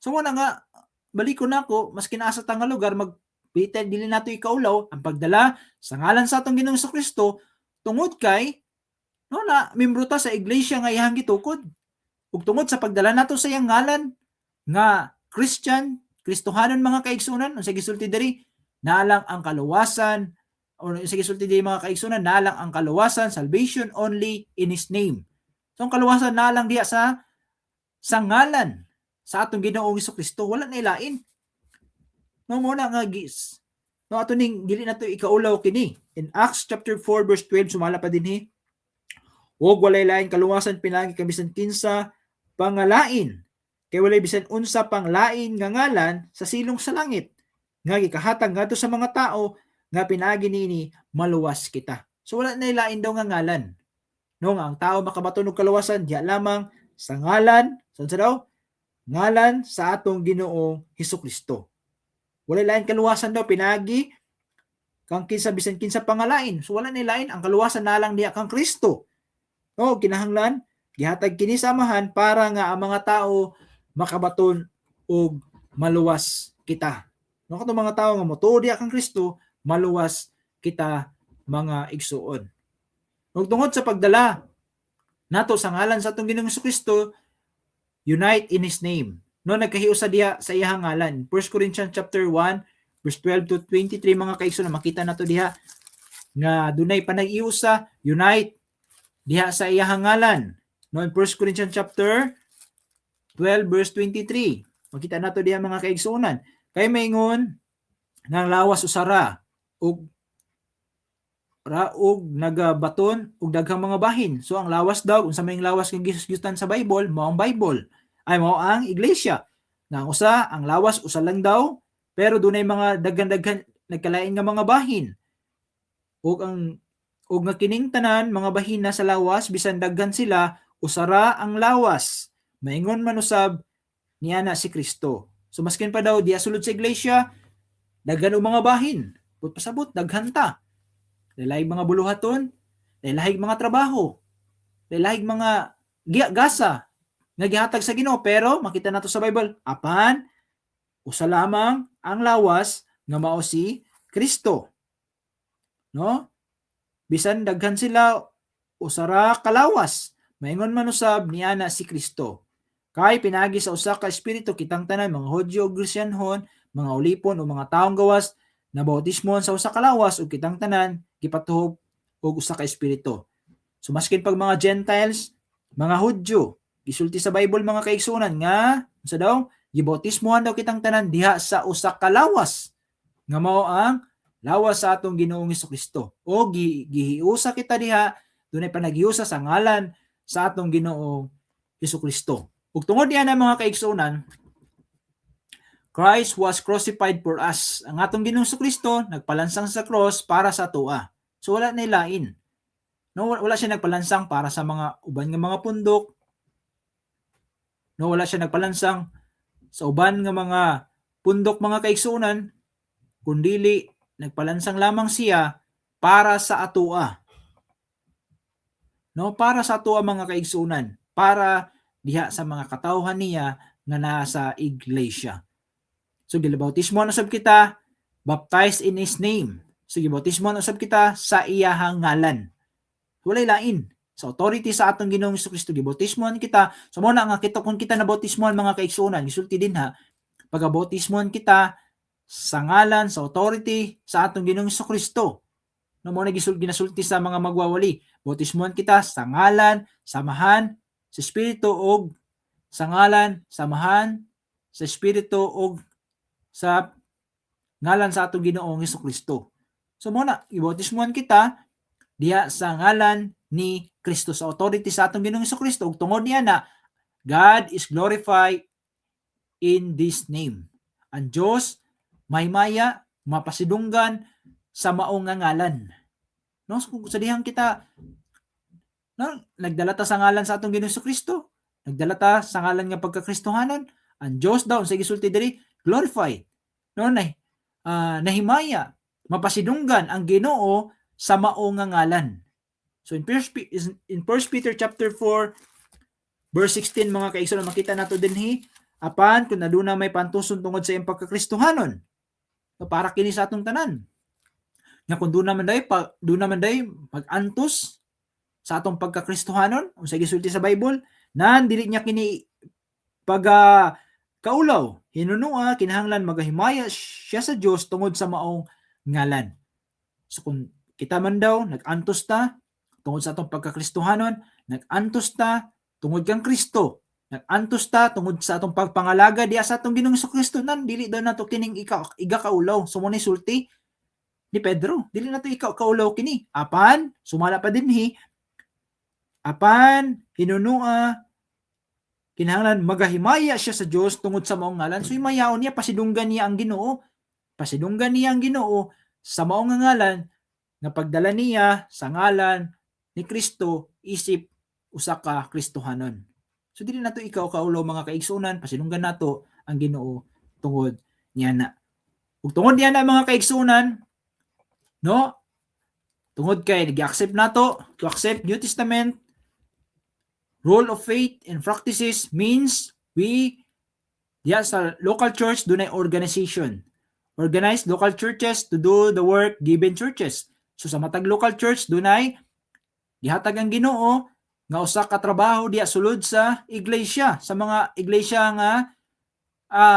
So wala nga balik ko nako mas kinaasa ta nga lugar magbitin dili nato ikaulaw ang pagdala sa ngalan sa atong Ginoong Hesukristo tungod kay no na membro ta sa iglesia nga iyang gitukod. Ug tungod sa pagdala nato sa iyang ngalan nga Christian, Kristohanon mga kaigsunan, ang gisulti diri nalang ang kaluwasan o sa gisulti diri mga kaigsunan nalang ang kaluwasan, salvation only in His name. So ang kaluwasan nalang diha sa ngalan sa atong Ginoong Hesukristo, wala na ilain. No mo na nga gis. No ato ning dili nato ikaulaw kini. In Acts chapter 4 verse 12 sumala pa dinhi. Og walay lain kaluwasan pinagi kabisan kinsa pangalain kay walay bisan unsa pang lain nga ngalan sa silong sa langit nga gikahatag ngadto sa mga tao nga pinaagi niini maluwas kita. So wala na lain daw nga ngalan. No nga ang tao makabaton og kaluwasan diha lamang sa ngalan sa daw ngalan sa atong Ginoong Hesukristo. Wala lain kaluwasan daw pinagi kang kinsa bisan kinsa pangalain. So wala na lain ang kaluwasan na lang diha kang Kristo. No kinahanglan gihatag kini samahan para nga ang mga tao makabaton og maluwas kita. No kato mga tao nga motuo diha kang Kristo, maluwas kita mga igsuon. Ug tungod sa pagdala nato sa ngalan sa atong Ginoong Hesukristo, unite in His name. No nagkahiusa diha sa iyang ngalan. 1 Corinthians chapter 1 verse 12 to 23 mga kaigsuon makita nato diha nga dunay panag-iusa, unite diha sa iyang ngalan. No, in 1 Corinthians chapter 12 verse 23. Makita nato diha mga kaigsuonan. Kay maingon nang lawas usara ug raog nagabaton ug daghang mga bahin. So ang lawas daw unsa may lawas nga gisusgitan sa Bible, mao ang Bible. Ay mao ang iglesia. Nga usa ang lawas usa lang daw pero dunay mga daghan-daghan nagkalain nga mga bahin. Ug nga kining tanan mga bahin na sa lawas bisan daghan sila usara ang lawas. Maingon man usab niya na si Kristo. So maskin pa daw diya sulod sa iglesia daghan og mga bahin. Pud pasabot daghan ta. Laihig mga buluhaton, laihig mga trabaho, laihig mga gasa nga gihatag sa Ginoo pero makita nato sa Bible apan usa lamang ang lawas nga mao si Kristo. No? Bisan daghan sila usara kalawas. Maingon man usab niya na si Kristo. Kay pinagi sa usa ka espiritu kitang tanan mga Hudyo ug Kristiyanhon, mga ulipon o mga taong gawas na bautismon sa usa ka lawas ug kitang tanan gipatuhog og usa ka espiritu. So maskin pag mga Gentiles, mga Hudyo, gisulti sa Bible mga kaigsuonan nga unsa daw gibautismohan daw kitang tanan diha sa usa ka lawas nga mao ang lawas sa atong Ginoong Hesukristo. O gihiusa kita diha dunay panaghiusa sa ngalan sa atong Ginoong Hesukristo. Ug tungod niya na mga kaigsunan, Christ was crucified for us. Ang atong Ginoong Hesukristo nagpalansang sa cross para sa atoa. So wala na lain. No, wala siya nagpalansang para sa mga uban nga mga pundok. No, wala siya nagpalansang sa uban nga mga pundok mga kaigsunan, kundili nagpalansang lamang siya para sa atoa. No, para sa atoa mga kaigsunan, para diha sa mga katawhan niya nga nasa iglesia. So gilabautismo na sab kita, baptized in His name. So gibautismo na sab kita sa iyahang ngalan. Walay lain. Sa authority sa atong Ginoong Hesukristo gibautismohan kita. So mo na nga kita kung kita nabautismohan mga kaigsunan, gisulti din ha, pagabautismohan kita sa ngalan, sa authority sa atong Ginoong Hesukristo. No mo na ginasulti sa mga magwawali. Bautismohan kita sa ngalan, samahan sa Espiritu og sa ngalan, samahan sa Espiritu og sa ngalan sa atong Ginoong Hesukristo. So mo na gibautismohan kita diha sa ngalan ni Kristo, sa authority sa atong Ginoong Hesukristo, ug tungod niya na God is glorified in this name. Ang Dios maymaya, mapasidunggan sa maong nga ngalan. No, kung sa dihang kita no, nagdala ta sa ngalan sa atong Ginoong Hesukristo, nagdala ta sa ngalan nga pagkakristohanon, ang Dios daw sa gisulti diri glorified. No, nahimaya, mapasidunggan ang Ginoo sa maong nga ngalan. So in 1 Peter chapter 4 verse 16 mga kaigsunan, makita nato dinhi apan kun aduna may pantuson tungod sa iyang pagkakristohanon. So para kini sa atong tanan. Nga kun do naman day mag-antos sa atong pagkakristohanon, unsa gisulti sa Bible, nan dili niya kini kaulaw, hinunua, kinahanglan magahimaya siya sa Dios tungod sa maong ngalan. So kung kita man daw nag-antos ta tungod sa atong pagkakristohanon, nag-antos ta tungod kang Kristo, nag-antos ta tungod sa atong pagpangalaga diya sa atong Ginoong Hesukristo, nan dili daw nato kining iga kaulaw. So mo ni sulti ni Pedro, dili nato ikaw kaulaw kini. Apan sumala pa dinhi, apan hinunua, kinahanglan magahimaya siya sa Dios tungod sa maong ngalan. So imayaon niya, pasidunggan niya ang Ginoo. Pasidunggan niya ang Ginoo sa maong ngalan nga pagdala niya sa ngalan ni Kristo isip usa ka Kristohanon. So dili nato ikaw kaulo mga kaigsunan, pasidunggan nato ang Ginoo tungod niya na. Ug tungod niya na mga kaigsunan, no? Tungod kay nag-accept nato, to accept New Testament rule of faith and practices means we sa local church dunay organization. Organized local churches to do the work given churches. So sa matag local church dunay gihatag ang Ginoo nga usa ka trabaho diya sulod sa iglesia, sa mga iglesia nga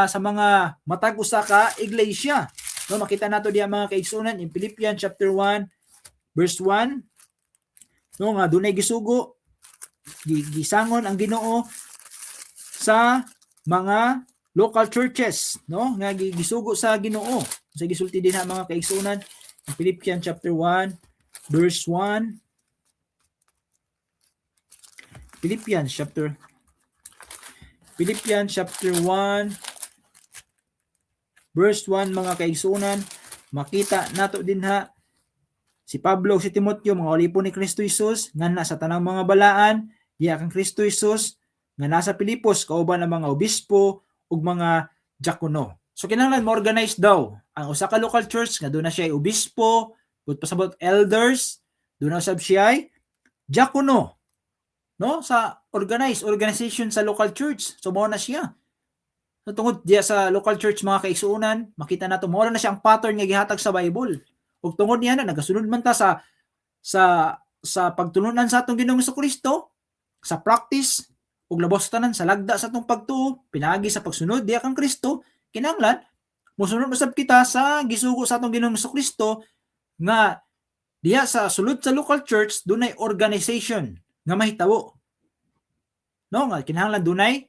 sa mga matag usa ka iglesia. No, makita nato diya mga kaigsunan in Philippians chapter 1 verse 1. No, nga dunay gisugo, gisangon ang Ginoo sa mga local churches, no, nga gisugo sa Ginoo. Sa gisulti din ha mga kaigsunan in Philippians chapter 1 verse 1. Philippians chapter 1 verse 1 mga kaigsunan, makita nato din ha si Pablo, si Timoteo, mga ulipon ni Kristo Jesus, nga nasa tanang mga balaan, diya kang Kristo Jesus, nga nasa Pilipos, kauban ng mga obispo, ug mga diakono. So, kinahanglan mo-organize daw ang usa ka local church, nga doon na siya ay obispo, but pasabot elders, doon na sab siya ay diakono. No? Sa organization sa local church. So, mao na siya. So, tungod diya sa local church mga kaigsuunan, makita nato mao na siya ang pattern nga gihatag sa Bible. Ug tungod niya na nagasunod man ta sa pagtulunan sa atong Ginoong Hesukristo, sa practice ug labos tanan sa lagda sa atong pagtuo, pinagi sa pagsunod diya kang Kristo, kinahanglan mosunod usab kita sa gisugo sa atong Ginoong Hesukristo nga diya sa sulod sa local church dunay organization nga mahitabo. No, nga kinahanglan dunay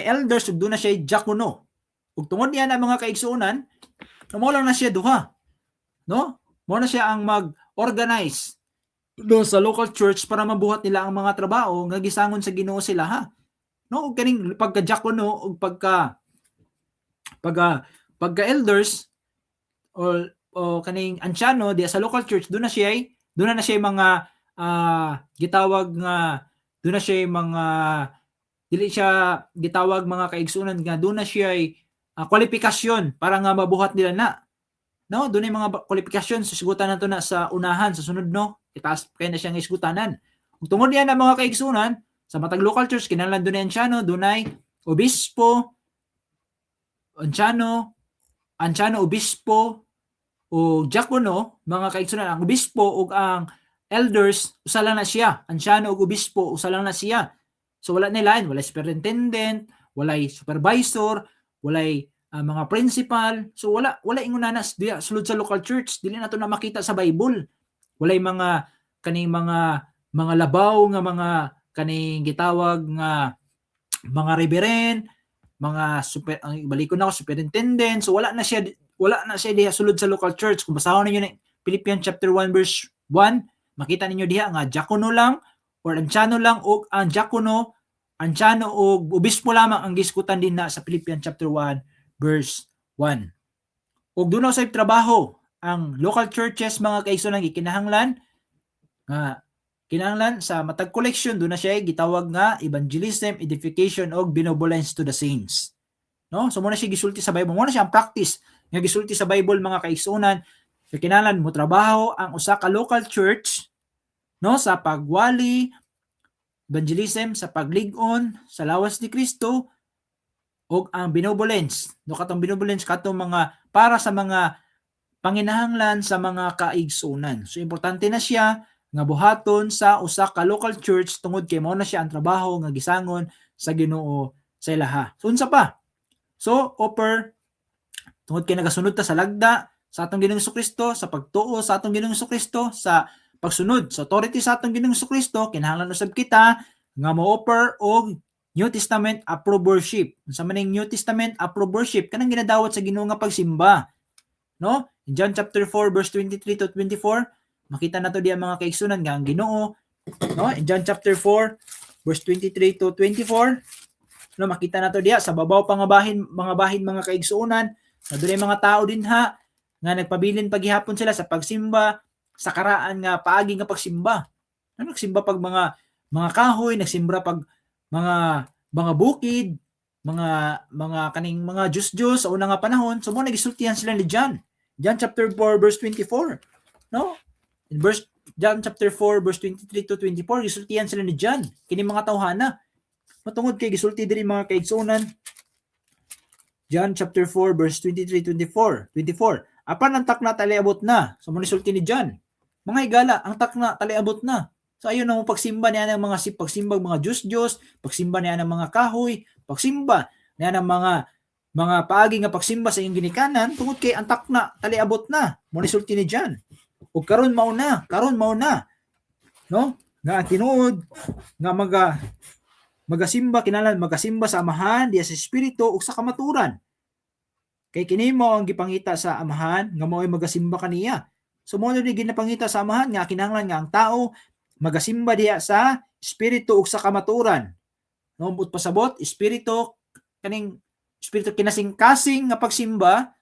elders ug dunay siya diakono. Ug tungod niya na mga kaigsuonan, mo lang na siya duha. No? Mo na siya ang mag-organize no sa local church para mabuhat nila ang mga trabaho nga gisangon sa Ginoo sila ha. No kaning pagka diakono ug pagka elders o kaning ansyano diya sa local church doon na siya mga gitawag nga doon na siya mga dili siya gitawag mga kaigsunan nga doon na siya kwalifikasyon para nga mabuhat nila na. No, doon ay mga kwalifikasyon sisgutan nato na sa unahan sa sunod no. Itaas kay na siya nga isgutanan. Ug tungod niya na mga kaigsunan sa matag local church kinahanglan doon ay ansyano, dunay obispo, ansyano, obispo o diakono, mga kaigsunan. Ang obispo ug ang elders usa lang na siya. Ansyano ug obispo usa lang na siya. So wala na lain, walay superintendent, walay supervisor, walay mga principal. So wala ingunanas diya sulod sa local church. Dili nato na makita sa Bible. Walay mga kaning mga labaw nga mga kaning gitawag nga mga reverend, mga balikon na superintendent. So wala na siya diha sulod sa local church. Kung basahon ninyo ni Philippians chapter 1 verse 1, makita ninyo diha nga diakono lang or ansyano lang og ang diakono, ansyano og obispo lamang ang giskutan din na sa Philippians chapter 1 verse 1. Og dunaw sa trabaho ang local churches mga kaigsunan gikinahanglan nga kinahanglan sa matag collection doon na siya gitawag nga evangelism, edification og benevolence to the saints. No? So muna siya gisulti sa Bible. Muna siya ang practice nga gisulti sa Bible mga kaigsunan. So kinahanglan mo trabaho ang usa ka local church no sa pagwali, evangelism, sa paglig-on sa lawas ni Kristo og ang benevolence. No katong benevolence katong mga para sa mga panginahanglan sa mga kaigsunan. So importante na siya nga buhaton sa usa ka local church tungod kay mao na siya ang trabaho nga gisangon sa Ginoo sa ilaha. So unsa pa? So offer tungod kay nagasunod ta sa lagda sa atong Ginoong Kristo, sa pagtuo sa atong Ginoong Kristo, sa pagsunod sa authority sa atong Ginoong Kristo, kinahanglan usab kita nga mo-offer og New Testament approved worship. Unsa man ning New Testament approved worship kanang ginadawat sa Ginoo nga pagsimba. No? In John chapter 4 verse 23 to 24, makita nato diya mga kaigsunan nga ang Ginoo, no? In John chapter 4 verse 23 to 24, no, makita nato diya sa babaw mga bahin mga kaigsunan, na dunay mga tao dinha nga nagpabilin paghihapon sila sa pagsimba sa karaan nga paagi nga pagsimba. No, nagsimba pag mga kahoy, nagsimba pag mga bukid, mga kaning mga Diyos sa unang nga panahon. So mo nagisultihan sila ni John. John chapter 4 verse 24, no? In John chapter 4 verse 23 to 24, gisultihan sila ni John kini mga tawhana. Matungod kay gisulti diri mga kaigsunan. John chapter 4 verse 23 24. Apan ang takna taliabot na. So mo gisulti ni John. Mga higala, ang takna taliabot na. So ayun ang pagsimba niya ng mga pagsimbag mga Diyos, pagsimba niya ng mga kahoy, pagsimba niya ng mga paagi nga pagsimba sa iyong ginikanan tungod kay ang takna taliabot na. Mo gisulti ni John. O karon mao na, no? Nga ang tinuod nga magasimba kinahanglan magasimba sa amahan diya sa espiritu ug sa kamaturan. Kay kini mo ang gipangita sa amahan nga mao'y magasimba kaniya. So mo ni ginapangita sa amahan nga kinahanglan nga ang tao magasimba diya sa espiritu ug sa kamaturan. No, but pasabot espiritu kinasing-kasing nga pagsimba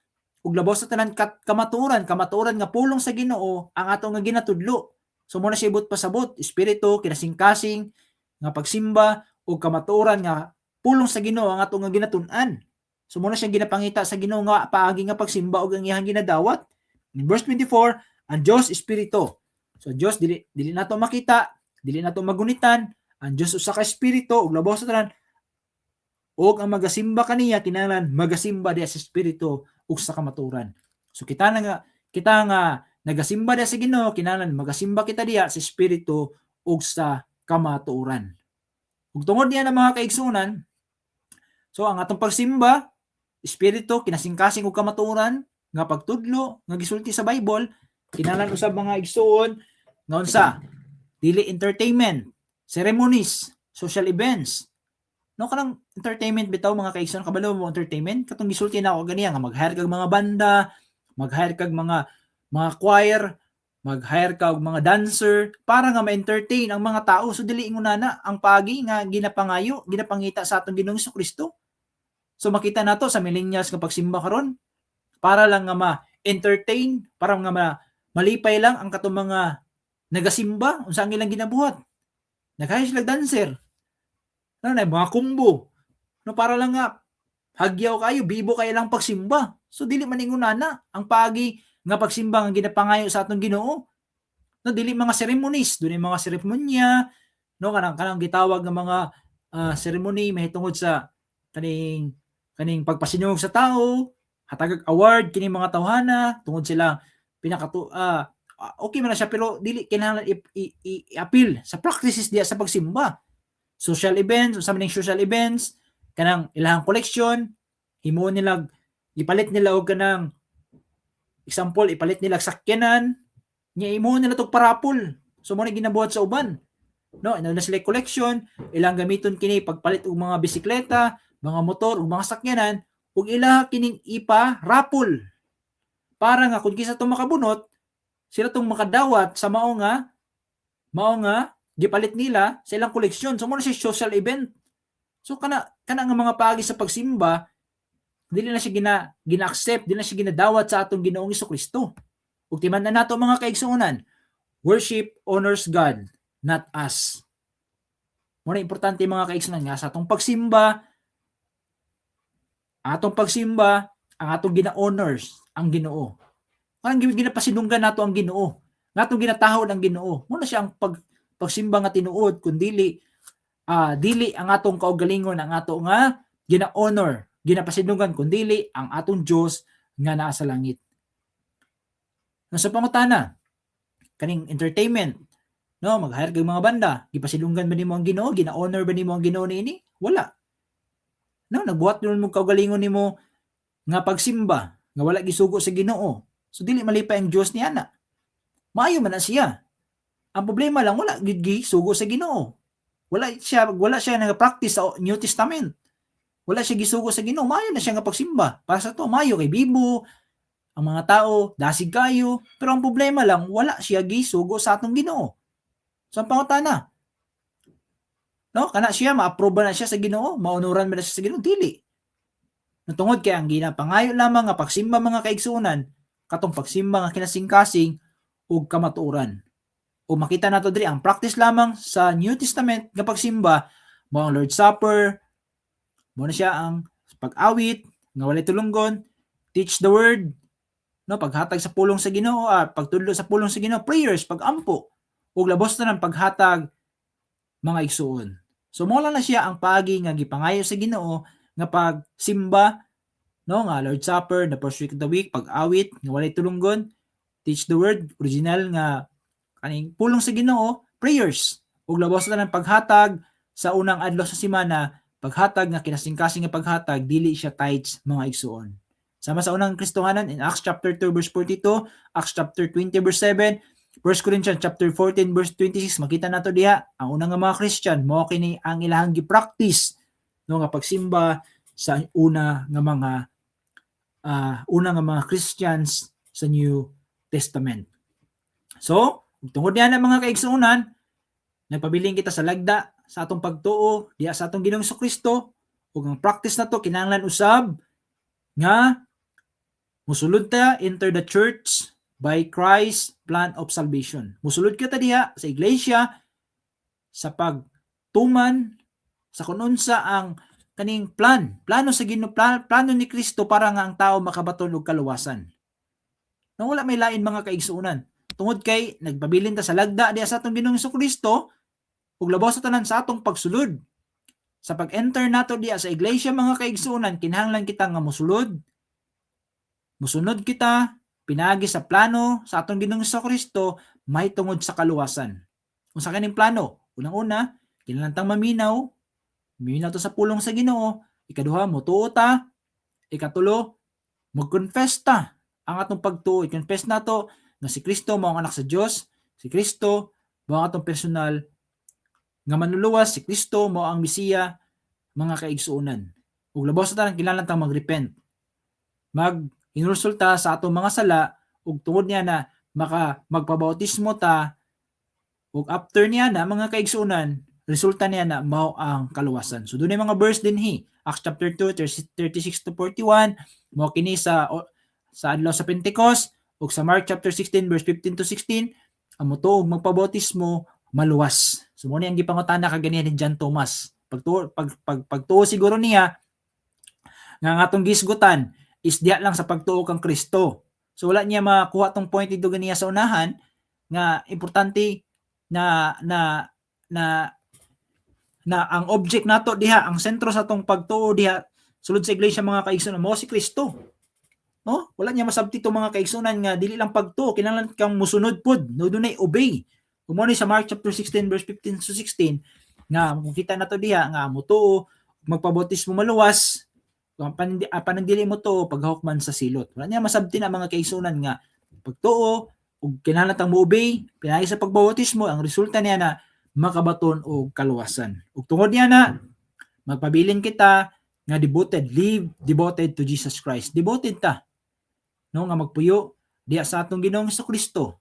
ug labaw sa tanan kamaturan nga pulong sa Ginoo ang ato nga ginatudlo. So mo na siya but pasabot espiritu kinasing-kasing nga pagsimba ug kamaturan nga pulong sa Ginoo ang ato nga ginatun-an. So mo na siya ginapangita sa Ginoo nga paagi nga pagsimba ug ang iyang ginadawat. In verse 24, ang Dios espiritu. So Dios dili nato makita, dili nato magunitan, ang Dios usa ka espiritu ug labaw sa tanan ug ang magasimba kaniya kinahanglan magasimba diya sa espiritu ug sa kamaturan. So kita nga nagasimba diya sa Ginoo kinahanglan magasimba kita diya sa espiritu ug sa kamaturan. Ug tungod niya ng mga kaigsunan, so ang atong pagsimba, espiritu kinasing-kasing ug kamaturan nga pagtudlo nga gisulti sa Bible, kinahanglan usab mga igsuon nga unsa? Dili entertainment, ceremonies, social events. No kanang entertainment bitaw mga kaigsuon kabalo mo entertainment katong gisulti na ako ganiya nga mag-hire kag mga banda, mag-hire kag mga choir, mag-hire ka og mga dancer para nga ma-entertain ang mga tao. So dili ingunana ang pagi nga ginapangita sa atong Ginoong Kristo. So makita nato sa millennials nga pagsimba karon para lang nga ma-entertain, para nga malipay lang ang katong mga nagasimba unsa ang ilang ginabuhat. Nag-hire sila dancer. Mga kumbo. Para lang nga hagyaw kayo, bibo kayo lang pagsimba. So dili man ingunana ang pagi nga pagsimba nga ginapangayo sa atong Ginoo. Dili mga ceremonies, dunay mga seremonya, kanang gitawag nga mga ceremony mahitungod sa kaning pagpasinog sa tao, hatagag award kining mga tawhana tungod sila okay man na siya pero dili kinahanglan i-appeal sa practices diya sa pagsimba. Social events, sa maning social events, kanang ilahang collection, himuon nila ipalit nila og kanang example, ipalit nila sakyanan, nya imo nila tog parapol. So mo ni ginabuhat sa uban. Na sila collection, ilang gamiton kini pagpalit og mga bisikleta, mga motor ug mga sakyanan ug ila kining ipa rapol. Para nga kung kisa tong makabunot, sila tong makadawat sa mao nga gipalit nila sa ilang koleksyon. So mo na siya social event. So kana nga mga pagi sa pagsimba, dili na siya gina-accept, dili na siya ginadawat sa atong Ginoong Kristo. Ug timan na nato mga kaigsuonan, worship honors God, not us. Muna importante mga kaigsuonan nga sa atong pagsimba, ang atong gina-honors ang Ginoo. Ang ginapasinunggan nato ang Ginoo, nga atong ginatahod ang Ginoo. Muna siya ang pagsimba nga tinuod kun dili ang atong kaugalingon ang ato nga gina-honor, ginapasinunggan kun dili ang atong Dios nga naa sa langit. Sa pangutana, kaning entertainment, mag-hire kag mga banda, gipasilunggan ba nimo ang Ginoo, gina-honor ba nimo ang Ginoo niini? Wala. Nagbuhat nun mo kaugalingon nimo nga pagsimba, nga wala gisugo sa Ginoo. So dili malipay ang Dios niya na. Maayo man na siya. Ang problema lang wala gid gisugo sa Ginoo. Wala siya nag-practice sa New Testament. Wala siya gisugo sa Ginoo. Maayo na siya nga pagsimba. Para sa to, maayo kay bibo, ang mga tao, dasig kayo. Pero ang problema lang, wala siya gisugo sa atong Ginoo. So ang pangutana, kana siya, ma-approve na siya sa Ginoo? Maunuran ba na siya sa Ginoo? Dili. Natungod kay ang ginapangayo lamang nga pagsimba mga kaigsuonan, katong pagsimba nga kinasing-kasing ug kamatuoran. O makita nato diri ang practice lamang sa New Testament nga pagsimba, mo ang Lord's Supper, mo na siya ang pag-awit nga walay tulunggon, teach the word, paghatag sa pulong sa Ginoo, pagtudlo sa pulong sa Ginoo, prayers, pagampo, ug labos na ng paghatag mga igsuon. So mo lang na siya ang pagi nga gipangayo sa Ginoo nga pagsimba, nga Lord's Supper, the first week of the week, pag-awit nga walay tulunggon, teach the word, original nga kaning pulong sa Ginoo, prayers, ug labos na ng paghatag sa unang adlaw sa semana, paghatag nga kinasing-kasing nga paghatag, dili siya tithes mga igsuon. Sama sa unang Kristohanan in Acts chapter 2 verse 42, Acts chapter 20 verse 7, 1 Corinthians chapter 14 verse 26, makita nato diha ang unang nga mga Christian mao kini ang ilahang gi-practice nga pagsimba sa una nga mga Christians sa New Testament. So, tungod niya mga kaigsuonan, nagpabiling kita sa lagda sa atong pagtuo diha sa atong Ginoong Kristo, ug ang practice na to kinahanglan usab nga musulod ta enter the church by Christ's plan of salvation. Musulod ka ta diha sa iglesia sa pagtuman sa kununsa ang kaning plano sa Ginoo, plano ni Kristo para nga ang tao makabaton og kaluwasan. Nang wala may lain mga kaigsuonan. Tungod kay nagpabilin ta sa lagda diha sa atong Ginoong Kristo ug labaw sa tanan sa atong pagsulod. Sa pag-enter nato diha sa iglesia mga kaigsuonan, kinahanglan kita nga musulod. Musunod kita pinagi sa plano sa atong Ginoong Kristo mahitungod sa kaluwasan. Unsa kaning plano? Unang-una, kinahanglan tang maminaw to sa pulong sa Ginoo. Ikaduha, motuo ta. Ikatulo, mag-confess ta ang atong pagtuo. I-confess nato na si Kristo mao ang anak sa Dios, si Kristo mao ang atong personal nga manluluwas, si Kristo mao ang Mesiya mga kaigsuonan. Ug labaw sa tanan kinahanglan tang mag-repent. Inulsulta sa atong mga sala ug tungod niya na maka magpabautismo ta ug after niya na mga kaigsunan resulta niya na mao ang kaluwasan. So dunay mga verse dinhi, Acts chapter 2 36 to 41, mao kini sa adlaw sa Pentecost ug sa Mark chapter 16 verse 15 to 16, ang motuog magpabautismo maluwas. So mo ni ang gipangutana kaganiya ni John Thomas. Pagtuo siguro niya nga ang atong gisgutan is diya lang sa pagtuo kang Kristo. So wala niya makuha tong point dito ganiya sa unahan nga importante na ang object nato diha, ang sentro sa atong pagtuo diha sulod sa iglesia mga kaigsunan mo si Kristo. No? Wala niya masabti to mga kaigsunan nga dili lang pagtuo, kinahanglan kang musunod pod, no dunay obey. Kumo ni sa Mark chapter 16 verse 15 to 16 nga makita nato diha nga mutuo, magpabautismo maluwas, panandili mo to paghahukman sa silot. Wala niya masabti na mga kaigsunan nga pagtuo ug kinahanglan tang mo-obey pinaagi sa pagbautismo, ang resulta niya na makabaton og kaluwasan. Ug tungod niya na magpabilin kita nga live devoted to Jesus Christ. Devoted ta no nga magpuyo diya sa atong Ginoong Kristo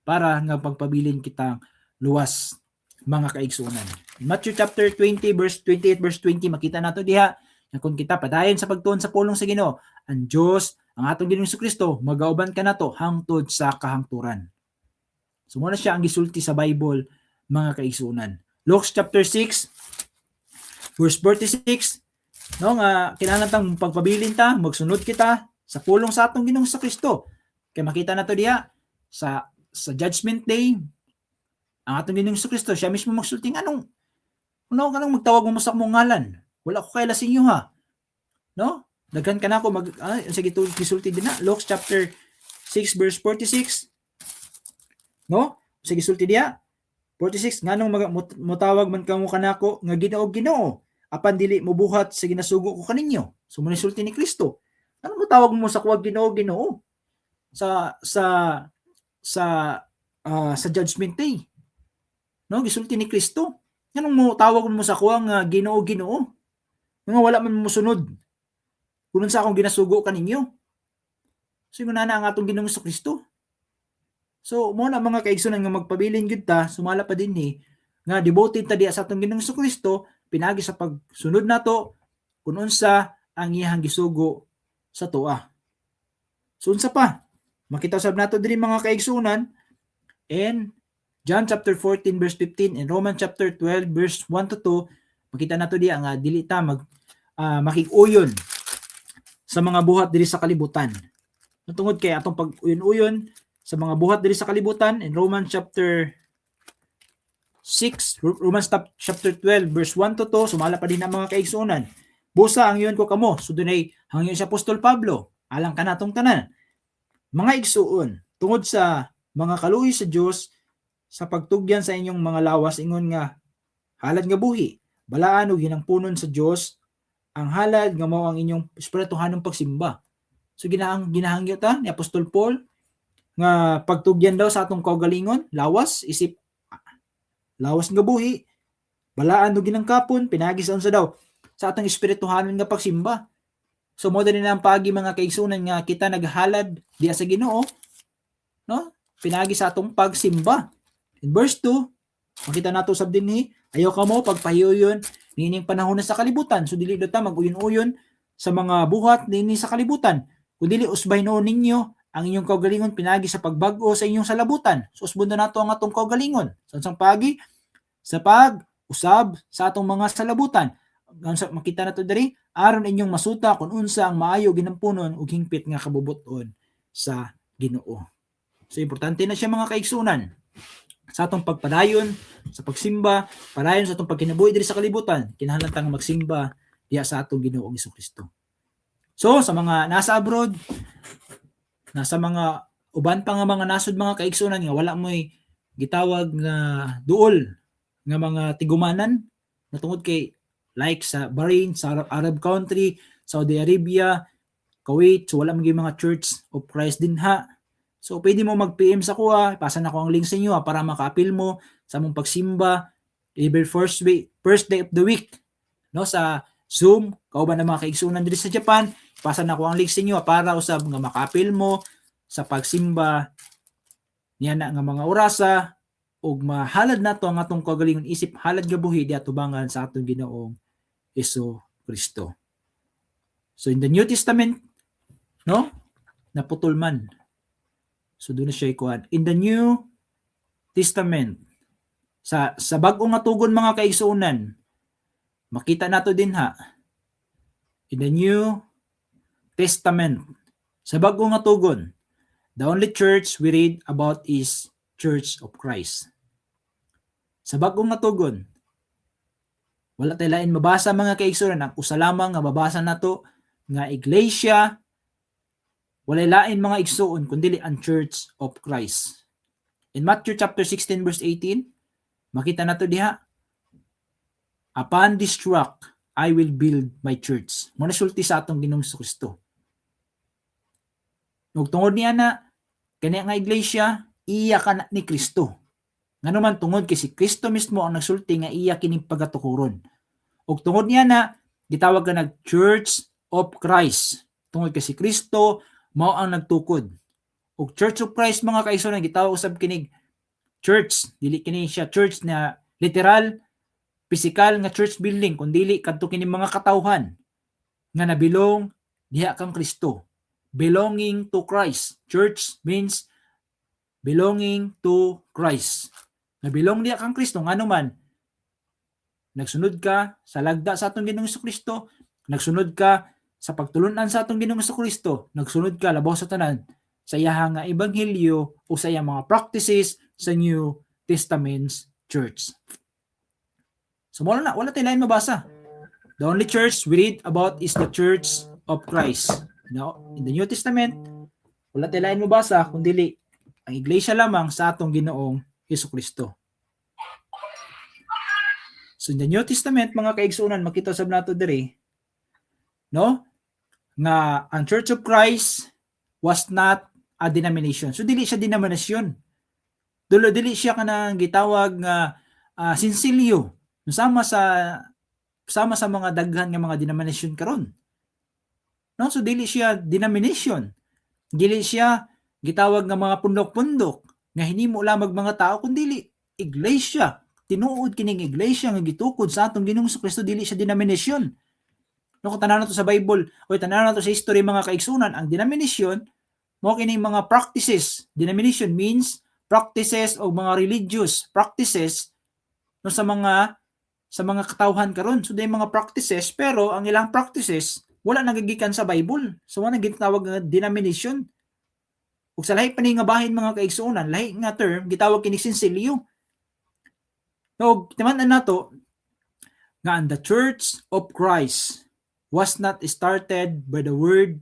para nga pagpabilin kitang luwas mga kaigsunan. Matthew chapter 20 verse 28 verse 20 makita nato diha nga kung kita padayon sa pagtuon sa pulong sa Ginoo, ang Dios, ang atong Ginoong Kristo magauban ka nato hangtod sa kahangturan. So muna siya ang gisulti sa Bible mga kaigsunan. Luke chapter 6 verse 46, no nga kinahanglan tang pagpabilin ta, magsunod kita sa pulong sa atong Ginoong Kristo. Kay makita nato diha sa judgment day, ang atong Ginoong Kristo siya mismo magsulti anong magtawag mo sa akong ngalan. Wala ko kay lasing inyo ha. No? Daghan ka na ako sige to gisulti din na Luke chapter 6 verse 46. No? Sige gisulti diha 46, nganong mutawag man kamo kanako nga Ginoo, apan dili mobuhat sa ginasugo ko kaninyo. So manisulti ni Kristo. Ano mutawag mo sa kuwag Ginoo sa judgment day? No, gisulti ni Kristo. Nganong mutawag mo sa kuwang Ginoo? Nga wala man mosunod. Kunon sa akong ginasugo kaninyo. So na ang atong Ginoong Kristo. So, mo na mga kaigsunan nga magpabilin gyud ta, sumala pa dinhi nga devoted ta diha sa atong Ginoong Kristo, pinagi sa pagsunod nato kun unsa ang iyang gisugo sa tuwa. So unsa pa? Makita sab nato diri mga kaigsunan in John chapter 14 verse 15 and Romans chapter 12 verse 1 to 2, makita nato diha nga dili ta makig-uyon sa mga buhat diri sa kalibutan. Tungod kay atong pag-uyon-uyon sa mga buhat diri sa kalibutan in Romans chapter 12 verse 1 to 2, sumala pa din ang mga kaigsunan. Busa ang iyon ko kamo, so dunay hangyo si Apostol Pablo, alang kanatong tanan. Mga igsuon, tungod sa mga kaluoy sa Dios sa pagtugyan sa inyong mga lawas ingon nga halad nga buhi, balaan ug hinangpunon sa Dios, ang halad nga mao ang inyong espirituhanong pagsimba. So ginahangyo ta ni Apostol Paul nga pagtugyan daw sa atong kaugalingon, lawas nga buhi, balaan ug ginangkapon, pinagi sa unsa daw sa atong espirituhanon nga pagsimba. So mo din ang pagi mga kaigsunan nga kita naghalad diya sa Ginoo, no? Pinagi sa atong pagsimba. In verse 2, makita nato sab dinhi, ayaw kamo pagpahiuyon nining panahon sa kalibutan. So dili ta mag-uyon-uyon sa mga buhat nini sa kalibutan, kundi usbay noon ninyo ang inyong kaugalingon pinagi sa pagbago sa inyong salabutan. So usbon na nato ang atong kaugalingon. So unsang pagi? Sa pag-usab sa atong mga salabutan. Makita nato diri aron inyong masuta kung unsa ang maayo ginampunon ug hingpit nga kabubuton sa Ginoo. So importante na siya mga kaigsunan sa atong pagpadayon sa pagsimba, padayon sa atong pagkinabuhi diri sa kalibutan, kinahanglan tang magsimba diha sa atong Ginoong Kristo. So sa mga nasa abroad, nasa mga uban pa nga mga nasod mga kaigsunan nga wala mo'y gitawag nga duol nga mga tigumanan natungod kay like sa Bahrain, sa Arab country, Saudi Arabia, Kuwait, so wala maging mga Church of Christ din ha. So pwede mo mag-PM sa kuha, ipasa na ko ang link sa inyo para maka-appeal mo sa mong pagsimba every first day of the week, no, sa Zoom, kauban ng mga kaigsunan diri sa Japan, ipasa na ko ang link sa inyo para usab nga maka-appeal mo sa pagsimba niya na nga mga orasa ug mahalad nato ang atong kagalingon isip halad nga buhi di atubangan sa atong Ginoong Hesus Kristo. So in the New Testament, no? Naputol man. So doon na siya ikuan. In the New Testament, sa bag-ong nga tugon mga kaigsuonan, makita nato din ha. In the New Testament, sa bag-ong nga tugon, the only church we read about is Church of Christ. Sa bag-ong nga tugon, wala tayo lain mabasa mga kaigsuonan, ang usa lamang nga mabasa nato nga iglesia, walay lain mga igsuon kundi ang Church of Christ. In Matthew chapter 16 verse 18, makita nato diha, upon this rock I will build my church. Mo nasulti sa atong Ginoong Kristo. Ug tungod niya na kani nga iglesia, iya kana ni Kristo. Nganuman tungod kay si Kristo mismo ang nagsulti nga iya kining pagatukuron. Ug tungod niya na gitawag ka nag Church of Christ. Tungod kay si Kristo mao ang nagtukod. Ug Church of Christ mga kaigsuonan gitawag usab kinig church, dili kini siya church na literal physical nga church building kundi kadto kini mga katawhan nga nabilong diha kang Kristo. Belonging to Christ. Church means belonging to Christ. Nabilong diha kang Kristo nganuman nagsunod ka sa lagda sa atong Ginoong Kristo, nagsunod ka sa pagtulunan sa atong Ginoong Kristo, nagsunod ka labaw sa tanan sa iyang nga ebanghelyo o sa iyang mga practices sa New Testament church. So wala tayo lain mabasa. The only church we read about is the Church of Christ. Now, in the New Testament, wala tayo lain mabasa kundi ang iglesia lamang sa atong Ginoong Hesukristo. So in the New Testament, mga kaigsuonan, makita sab nato diri, no? Nga ang Church of Christ was not a denomination. So dili siya denominasyon. Dili siya kanang gitawag nga sinsilyo. Sama sa mga daghan nga mga denominasyon karon. No, so dili siya denomination. Dili siya gitawag nga mga pundok-pundok nga hinimo lamang mga tao kundi iglesia. Tinuod kining iglesia nga gitukod sa atong Ginoong Kristo, dili siya denomination. No, kung tanaw nato sa Bible o tanaw nato sa history mga kaigsunan, ang denomination mo kining mga practices. Denomination means practices o mga religious practices no sa mga katawhan karon. So day mga practices pero ang ilang practices wala nagagikan sa Bible. So wala gitawag nga denomination. Ug sa lahi pa ni nga bahin mga kaigsuonan, lahi nga term gitawag kini sinsilyo. So timan-an nato nga ang the Church of Christ was not started by the word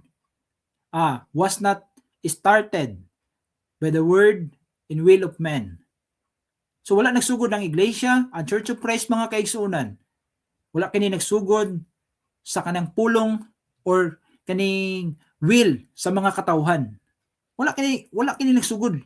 and will of men. So wala nagsugod ang iglesia, ang Church of Christ mga kaigsuonan. Wala kini nagsugod sa kanang pulong or kaning will sa mga katawhan. Wala kini nagsugod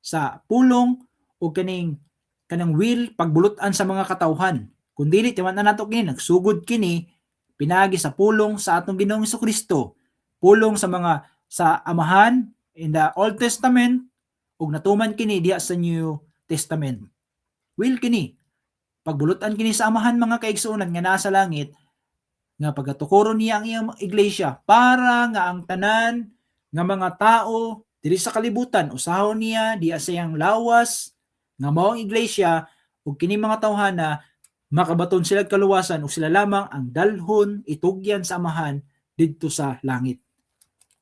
sa pulong o kanang will pagbulutan sa mga katawhan. Kundi timan-an nato kini nagsugod kini pinagi sa pulong sa atong Ginoong Hesukristo. Pulong sa amahan in the Old Testament ug natuman kini diha sa New Testament. Will kini pagbulutan kini sa amahan mga kaigsuonan nga nasa langit nga pagatukuron niya ang iyang iglesia para nga ang tanan nga mga tao diri sa kalibutan usahon niya diha sa iyang lawas nga mao ang iglesia ug kini mga tawhana makabaton sila kaluwasan ug sila lamang ang dalhon itugyan sa amahan didto sa langit.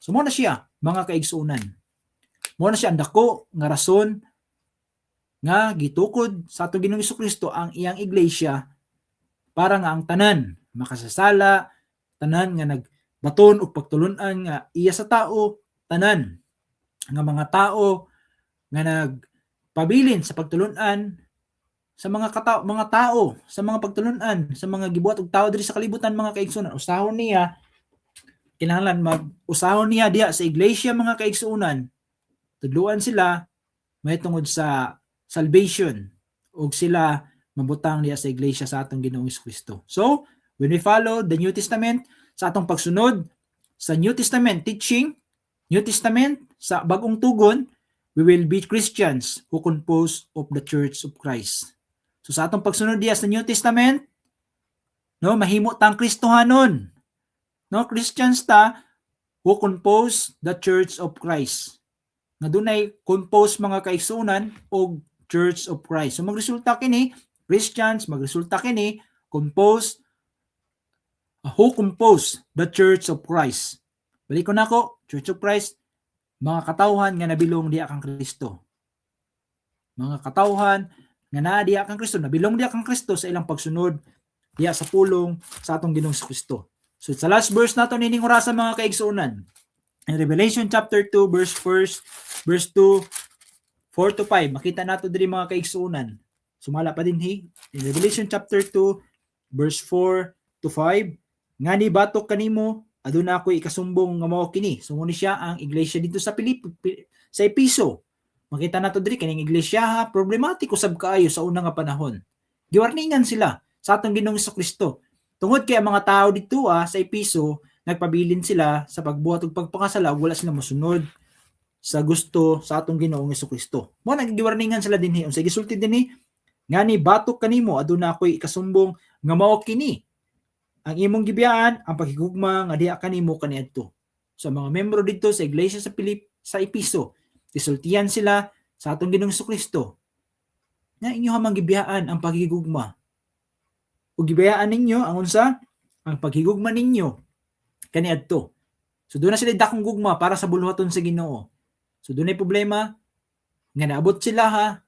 So mo na siya mga kaigsuonan. Mo na siya ang dako nga rason nga gitukod sa atong Ginoong Hesukristo ang iyang iglesia para nga ang tanan makasasala, tanan nga nagbaton og pagtulunan nga iya sa tao, tanan nga mga tao nga nagpabilin sa pagtulunan sa mga tao, sa mga pagtulunan, sa mga gibuhat og tao diri sa kalibutan mga kaigsuonan. Usahon niya kinahanglan mag-usahon niya diha sa iglesia mga kaigsuonan. Tudluan sila may tungod sa salvation ug sila mabutang diha sa iglesia sa atong Ginoong Kristo. So, when we follow the New Testament sa atong pagsunod sa New Testament teaching, New Testament sa bagong tugon, we will be Christians who compose of the Church of Christ. So sa atong pagsunod diya sa New Testament, no, mahimo tang Kristohanon. No, Christians ta who compose the Church of Christ. Nga dunay compose mga kaigsunan og Church of Christ. So magresulta kini Christians, magresulta kini compose who compose the Church of Christ. Balik ko nako, Church of Christ, mga katawhan nga nabilong diha kang Kristo. Mga katawhan nga naa diha kang Kristo, nabilong diha kang Kristo sa ilang pagsunod diha sa pulong sa atong Ginoong Kristo. So sa last verse nato nining orasa mga kaigsunan. In Revelation chapter 2 verse 2 4 to 5, makita nato diri mga kaigsunan. Sumala pa dinhi. In Revelation chapter 2 verse 4 to 5, ngani batok kanimo aduna ako'y ikasumbong nga mao kini. So muni siya ang iglesia dito sa sa Episo. Makita nato diri kaning iglesia problematiko sab kaayo sa una nga panahon. Giwarningan sila sa atong Ginoong Kristo. Tungod kay ang mga tao dito sa Episo, nagpabilin sila sa pagbuhat ug pagpakasala ug wala sila mosunod sa gusto sa atong Ginoong Kristo. Mo nagiwarningan sila dinhi unsay gisulti dinhi, ngani batok kanimo aduna ako'y ikasumbong nga mao kini. Ang imong gibiyaan ang paghigugma nga diha kanimo kaniadto. Sa mga membro dito sa iglesia sa Episo, gisultihan sila sa atong Ginoong Kristo na inyo hamang gibiyaan ang paghigugma. Ug gibiyaan ninyo ang unsa? Ang paghigugma ninyo kaniadto. So doon na sila dakong gugma para sa buluhaton sa Ginoo. So doon ay problema nga naabot sila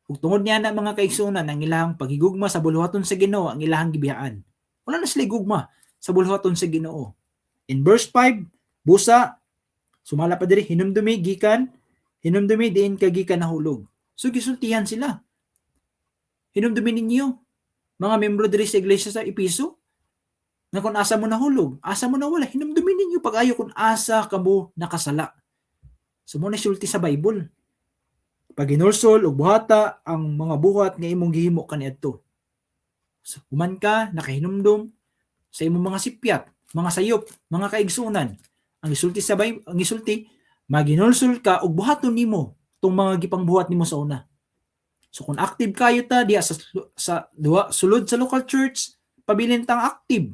ug tungod niya na mga kaigsunan ang ilang paghigugma sa buluhaton sa Ginoo ang ilang gibiyaan. Wala na sila gugma sa buluhaton sa Ginoo. In verse 5, busa sumala pa diri hinumdumi diin kagikan nahulog. So gisultihan sila. Hinumdumi ninyo mga membro diri sa iglesia sa Episo, na kung asa mo nahulog, asa mo nawala, hinumdumin ninyo pag-ayo kung asa kamo nakasala. So mo na sulti sa Bible. Pag ginulsol o buhata ang mga buhat nga imong gihimo kaniadto. So human ka nakahinumdum sa imong mga sipyat, mga sayop, mga kaigsunan. Ang isulti sa Bible, ang isulti maginulsol ka og buhaton nimo tong mga gipangbuhat nimo sa una. So kung active kayo ta diya sa sulod sa local church, pabilin tang active.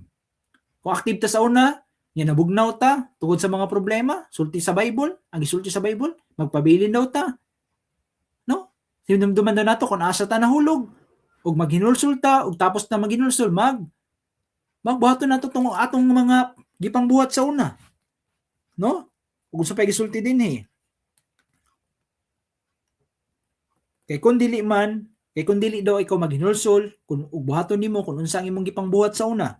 Kung active ta sa una, yan nabugnaw ta tungod sa mga problema, sulti sa Bible, ang isulti sa Bible, magpabilin daw ta. No? Sinumduman daw nato kung asa ta nahulog, ug maghinulsul ta, ug tapos na maghinulsul, magbuhaton nato tong atong mga gipangbuhat sa una. No? Ug sa pagisulti din Kay kung dili daw ikaw maghinulsol, kung buhaton nimo kung unsa ang imong gipangbuhat sa una.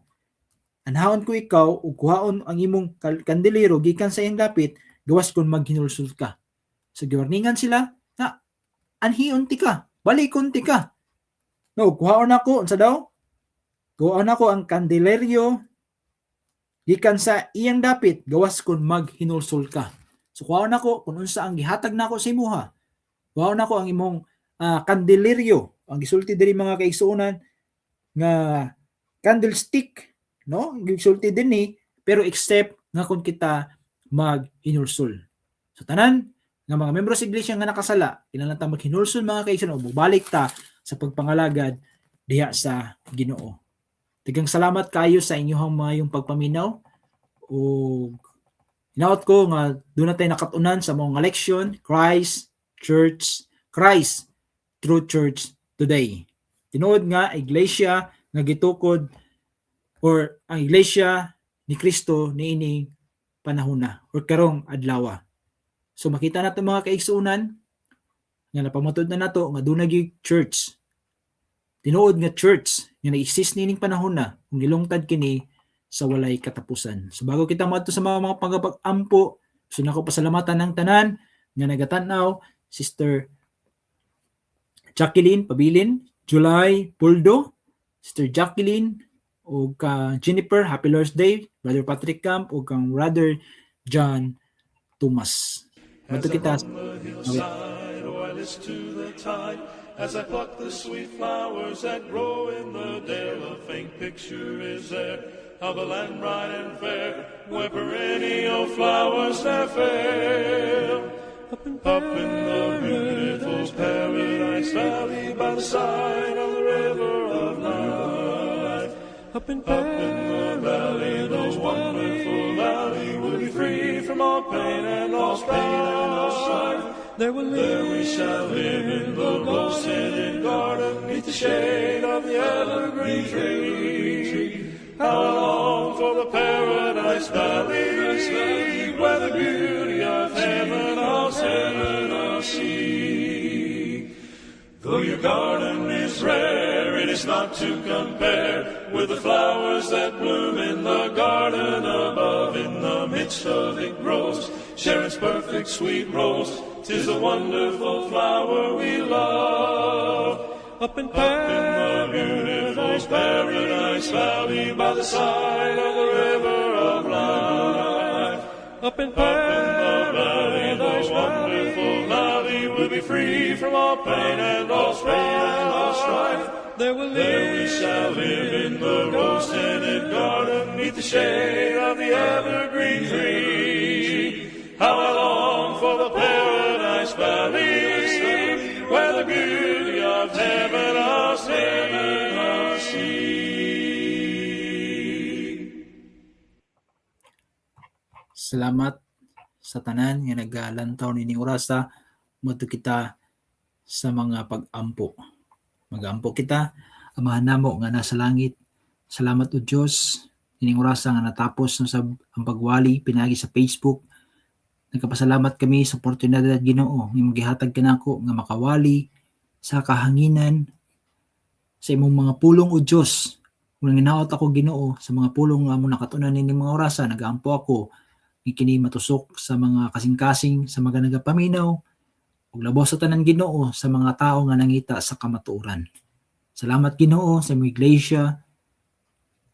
Anhaon ko ikaw ug kuhaon ang imong kandelero gikan sa iyang dapit, gawas kun maghinulsol ka. So giwarningan sila na anhion ti ka, balikon ti ka. No, kuhaon ako unsa daw? Kuhaon ako ang kandeleryo gikan sa iyang dapit, gawas kun maghinulsol ka. So kuhaon ako kung unsa ang gihatag nako sa imuha. Kuhaon ako ang imong kandeleryo, ang gisulti diri mga kaigsuonan nga candlestick, no? Gisulti din pero except nga kung kita maghinulsol. So tanan nga mga membro sa iglesia nga nakasala, kinahanglan ta maghinulsol mga kaigsuonan, balik ta sa pagpangalagad diha sa Ginoo. Daghang salamat kayo sa inyong mayong pagpaminaw ug hinaot ko nga doon na tayo nakatunan sa mga leksyon, Christ True Church today. Tinuod nga iglesia nga gitukod or ang iglesia ni Kristo niining panahona or karong adlaw. So makita nato mga kaigsuonan nga napamatod na nato nga dunay church. Tinuod nga church nga na-exist niining panahona kung gilungtad kini sa walay katapusan. So bago kita moadto sa mga pagpag-ampo, gusto nako pasalamatan ng tanan nga nagatan-aw, Sister Jacqueline Pabilin, July Puldo, Sister Jacqueline, o Jennifer, Happy Lord's Day, Brother Patrick Camp, o kang Brother John Thomas. Mato kita. As I pluck the sweet flowers that grow in the dale, a faint picture is there of a land bright and fair, where perennial flowers there fail. Up in the beautiful Paradise Valley by the side of the river of life. Up in the valley, the wonderful valley, we'll be free from all pain and all strife. There we shall live in the rose-tinted garden, beneath the shade of the evergreen tree. How I long for the Paradise Valley, where the beauty of heaven I'll see. Though your garden is rare, it is not to compare with the flowers that bloom in the garden above. In the midst of it grows Sharon's perfect sweet rose. 'Tis a wonderful flower we love. Up in the beautiful Paradise Valley by the side of the river of life. Up in the valley, the wonderful valley, we'll be free from all pain and all strife. There we shall live in the rose-tinted garden, beneath the shade of the evergreen tree. How I long for the Paradise Valley, where the beauty of heaven I'll see. Salamat sa tanan nga nagalantaw nining orasa moadto kita sa mga pag-ampo. Mag-ampo kita, amahan namo nga nasa langit. Salamat o Dios nining orasa nga natapos no sa ang pagwali pinagi sa Facebook. Nagkapasalamat kami sa oportunidad Ginoo nga magihatag kanako nga makawali sa kahanginan sa imong mga pulong o Dios. Kung ginaot ako Ginoo sa mga pulong nga amo nakatunan nining mga orasa, nagaampo ako kini matusok sa mga kasing-kasing sa mga nagapaminaw ug labos sa tanan Ginoo sa mga tao nga nangita sa kamatuoran. Salamat Ginoo sa imong iglesia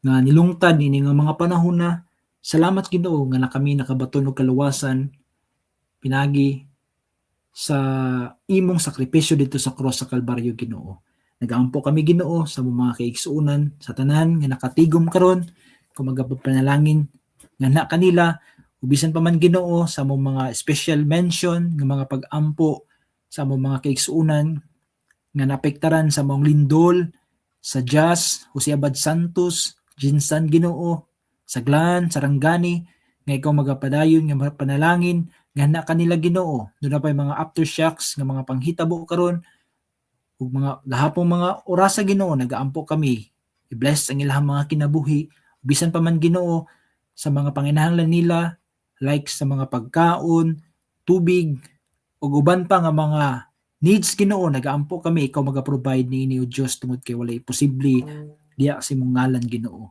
nga nilungtad nining mga panahon na. Salamat Ginoo nga na kami nakabaton og kaluwasan pinagi sa imong sakripisyo dito sa cross sa Kalbaryo Ginoo. Nagaampo kami Ginoo sa mga kaigsuonan sa tanan nga nakatigom karon kung magapanalangin nga na kanila ubisan pa man Ginoo sa among mga special mention ng mga pag-ampo sa among mga kaigsuonan nga naapektaran sa among lindol, sa Jazz, Jose Abad Santos, Jinsan Ginoo, Saglan, Sarangani, nga ikaw magapadayon nga panalangin nga na kanila Ginoo. Doon na pa yung mga aftershocks nga mga panghitabo karon ug mga gahapong mga orasa Ginoo nagaampo kami. I-bless ang ilang mga kinabuhi bisan pa man Ginoo sa mga panginahanglan nila like sa mga pagkaon, tubig, o uban pa nga mga needs Ginoo, nagaampo kami, ikaw maga-provide niini o Dios tungod kay walay posible diya sa imong ngalan Ginoo.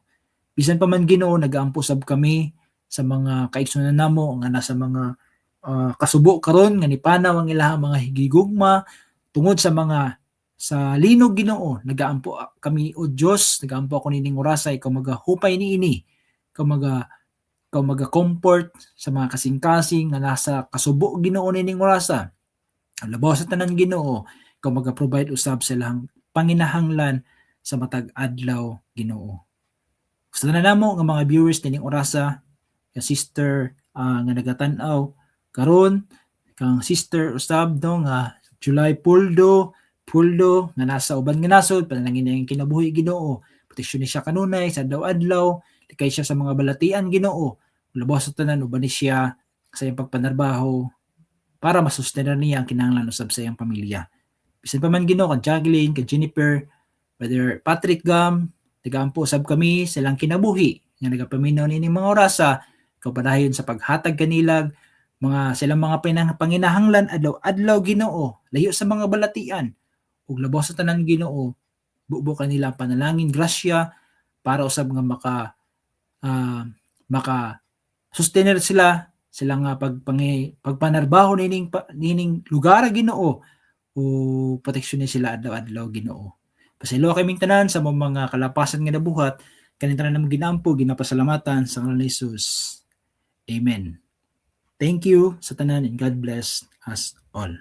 Bisan pa man Ginoo, nagaampo sab kami sa mga kaigsunan namo nga nasa mga kasubo karon nga nipanaw ang ilahang mga higigugma tungod sa mga sa linog Ginoo. Nagaampo kami o Dios, nagaampo ako nining orasa, ikaw magahupay niini, ikaw maga-comfort sa mga kasing-kasing nga nasa kasubo Ginoo nining orasa. Labaw sa tanan Ginoo, ikaw maga-provide usab sa ilang panginahanglan sa matag adlaw Ginoo. Gusto na namo nga mga viewers nining orasa, ka sister nga nagatan-aw karon, kang sister usab no nga July Puldo nga nasa uban nga nasod, panalangin niya yung kinabuhi Ginoo. Proteksyon ni siya kanunay sa adlaw-adlaw, likay siya sa mga balatian Ginoo. Labaw sa tanan uban ni siya sa iyang pagpanarbaho para masustenan niya ang kinahanglan usab sa iyang pamilya. Bisan pa man Ginoo kag Jacqueline, kag Jennifer, Brother Patrick Gam, nagaampo usab kami sa ilang kinabuhi nga nagapaminaw nining mga orasa, kapadayon sa paghatag kanilag mga silang mga panginahanglan adlaw-adlaw Ginoo, layo sa mga balatian. Ug labaw sa tanan Ginoo, bubo kanila panalangin, grasya para usab nga maka sustainer sila nga pagpanarbaho nining lugar Ginoo o proteksyon sila adlaw-adlaw Ginoo. Pasaylo kaming tanan sa mga kalapasan nga nabuhat, kaning tanan namong ginampo, ginapasalamatan sa ngalan ni Jesus. Amen. Thank you sa tanan and God bless us all.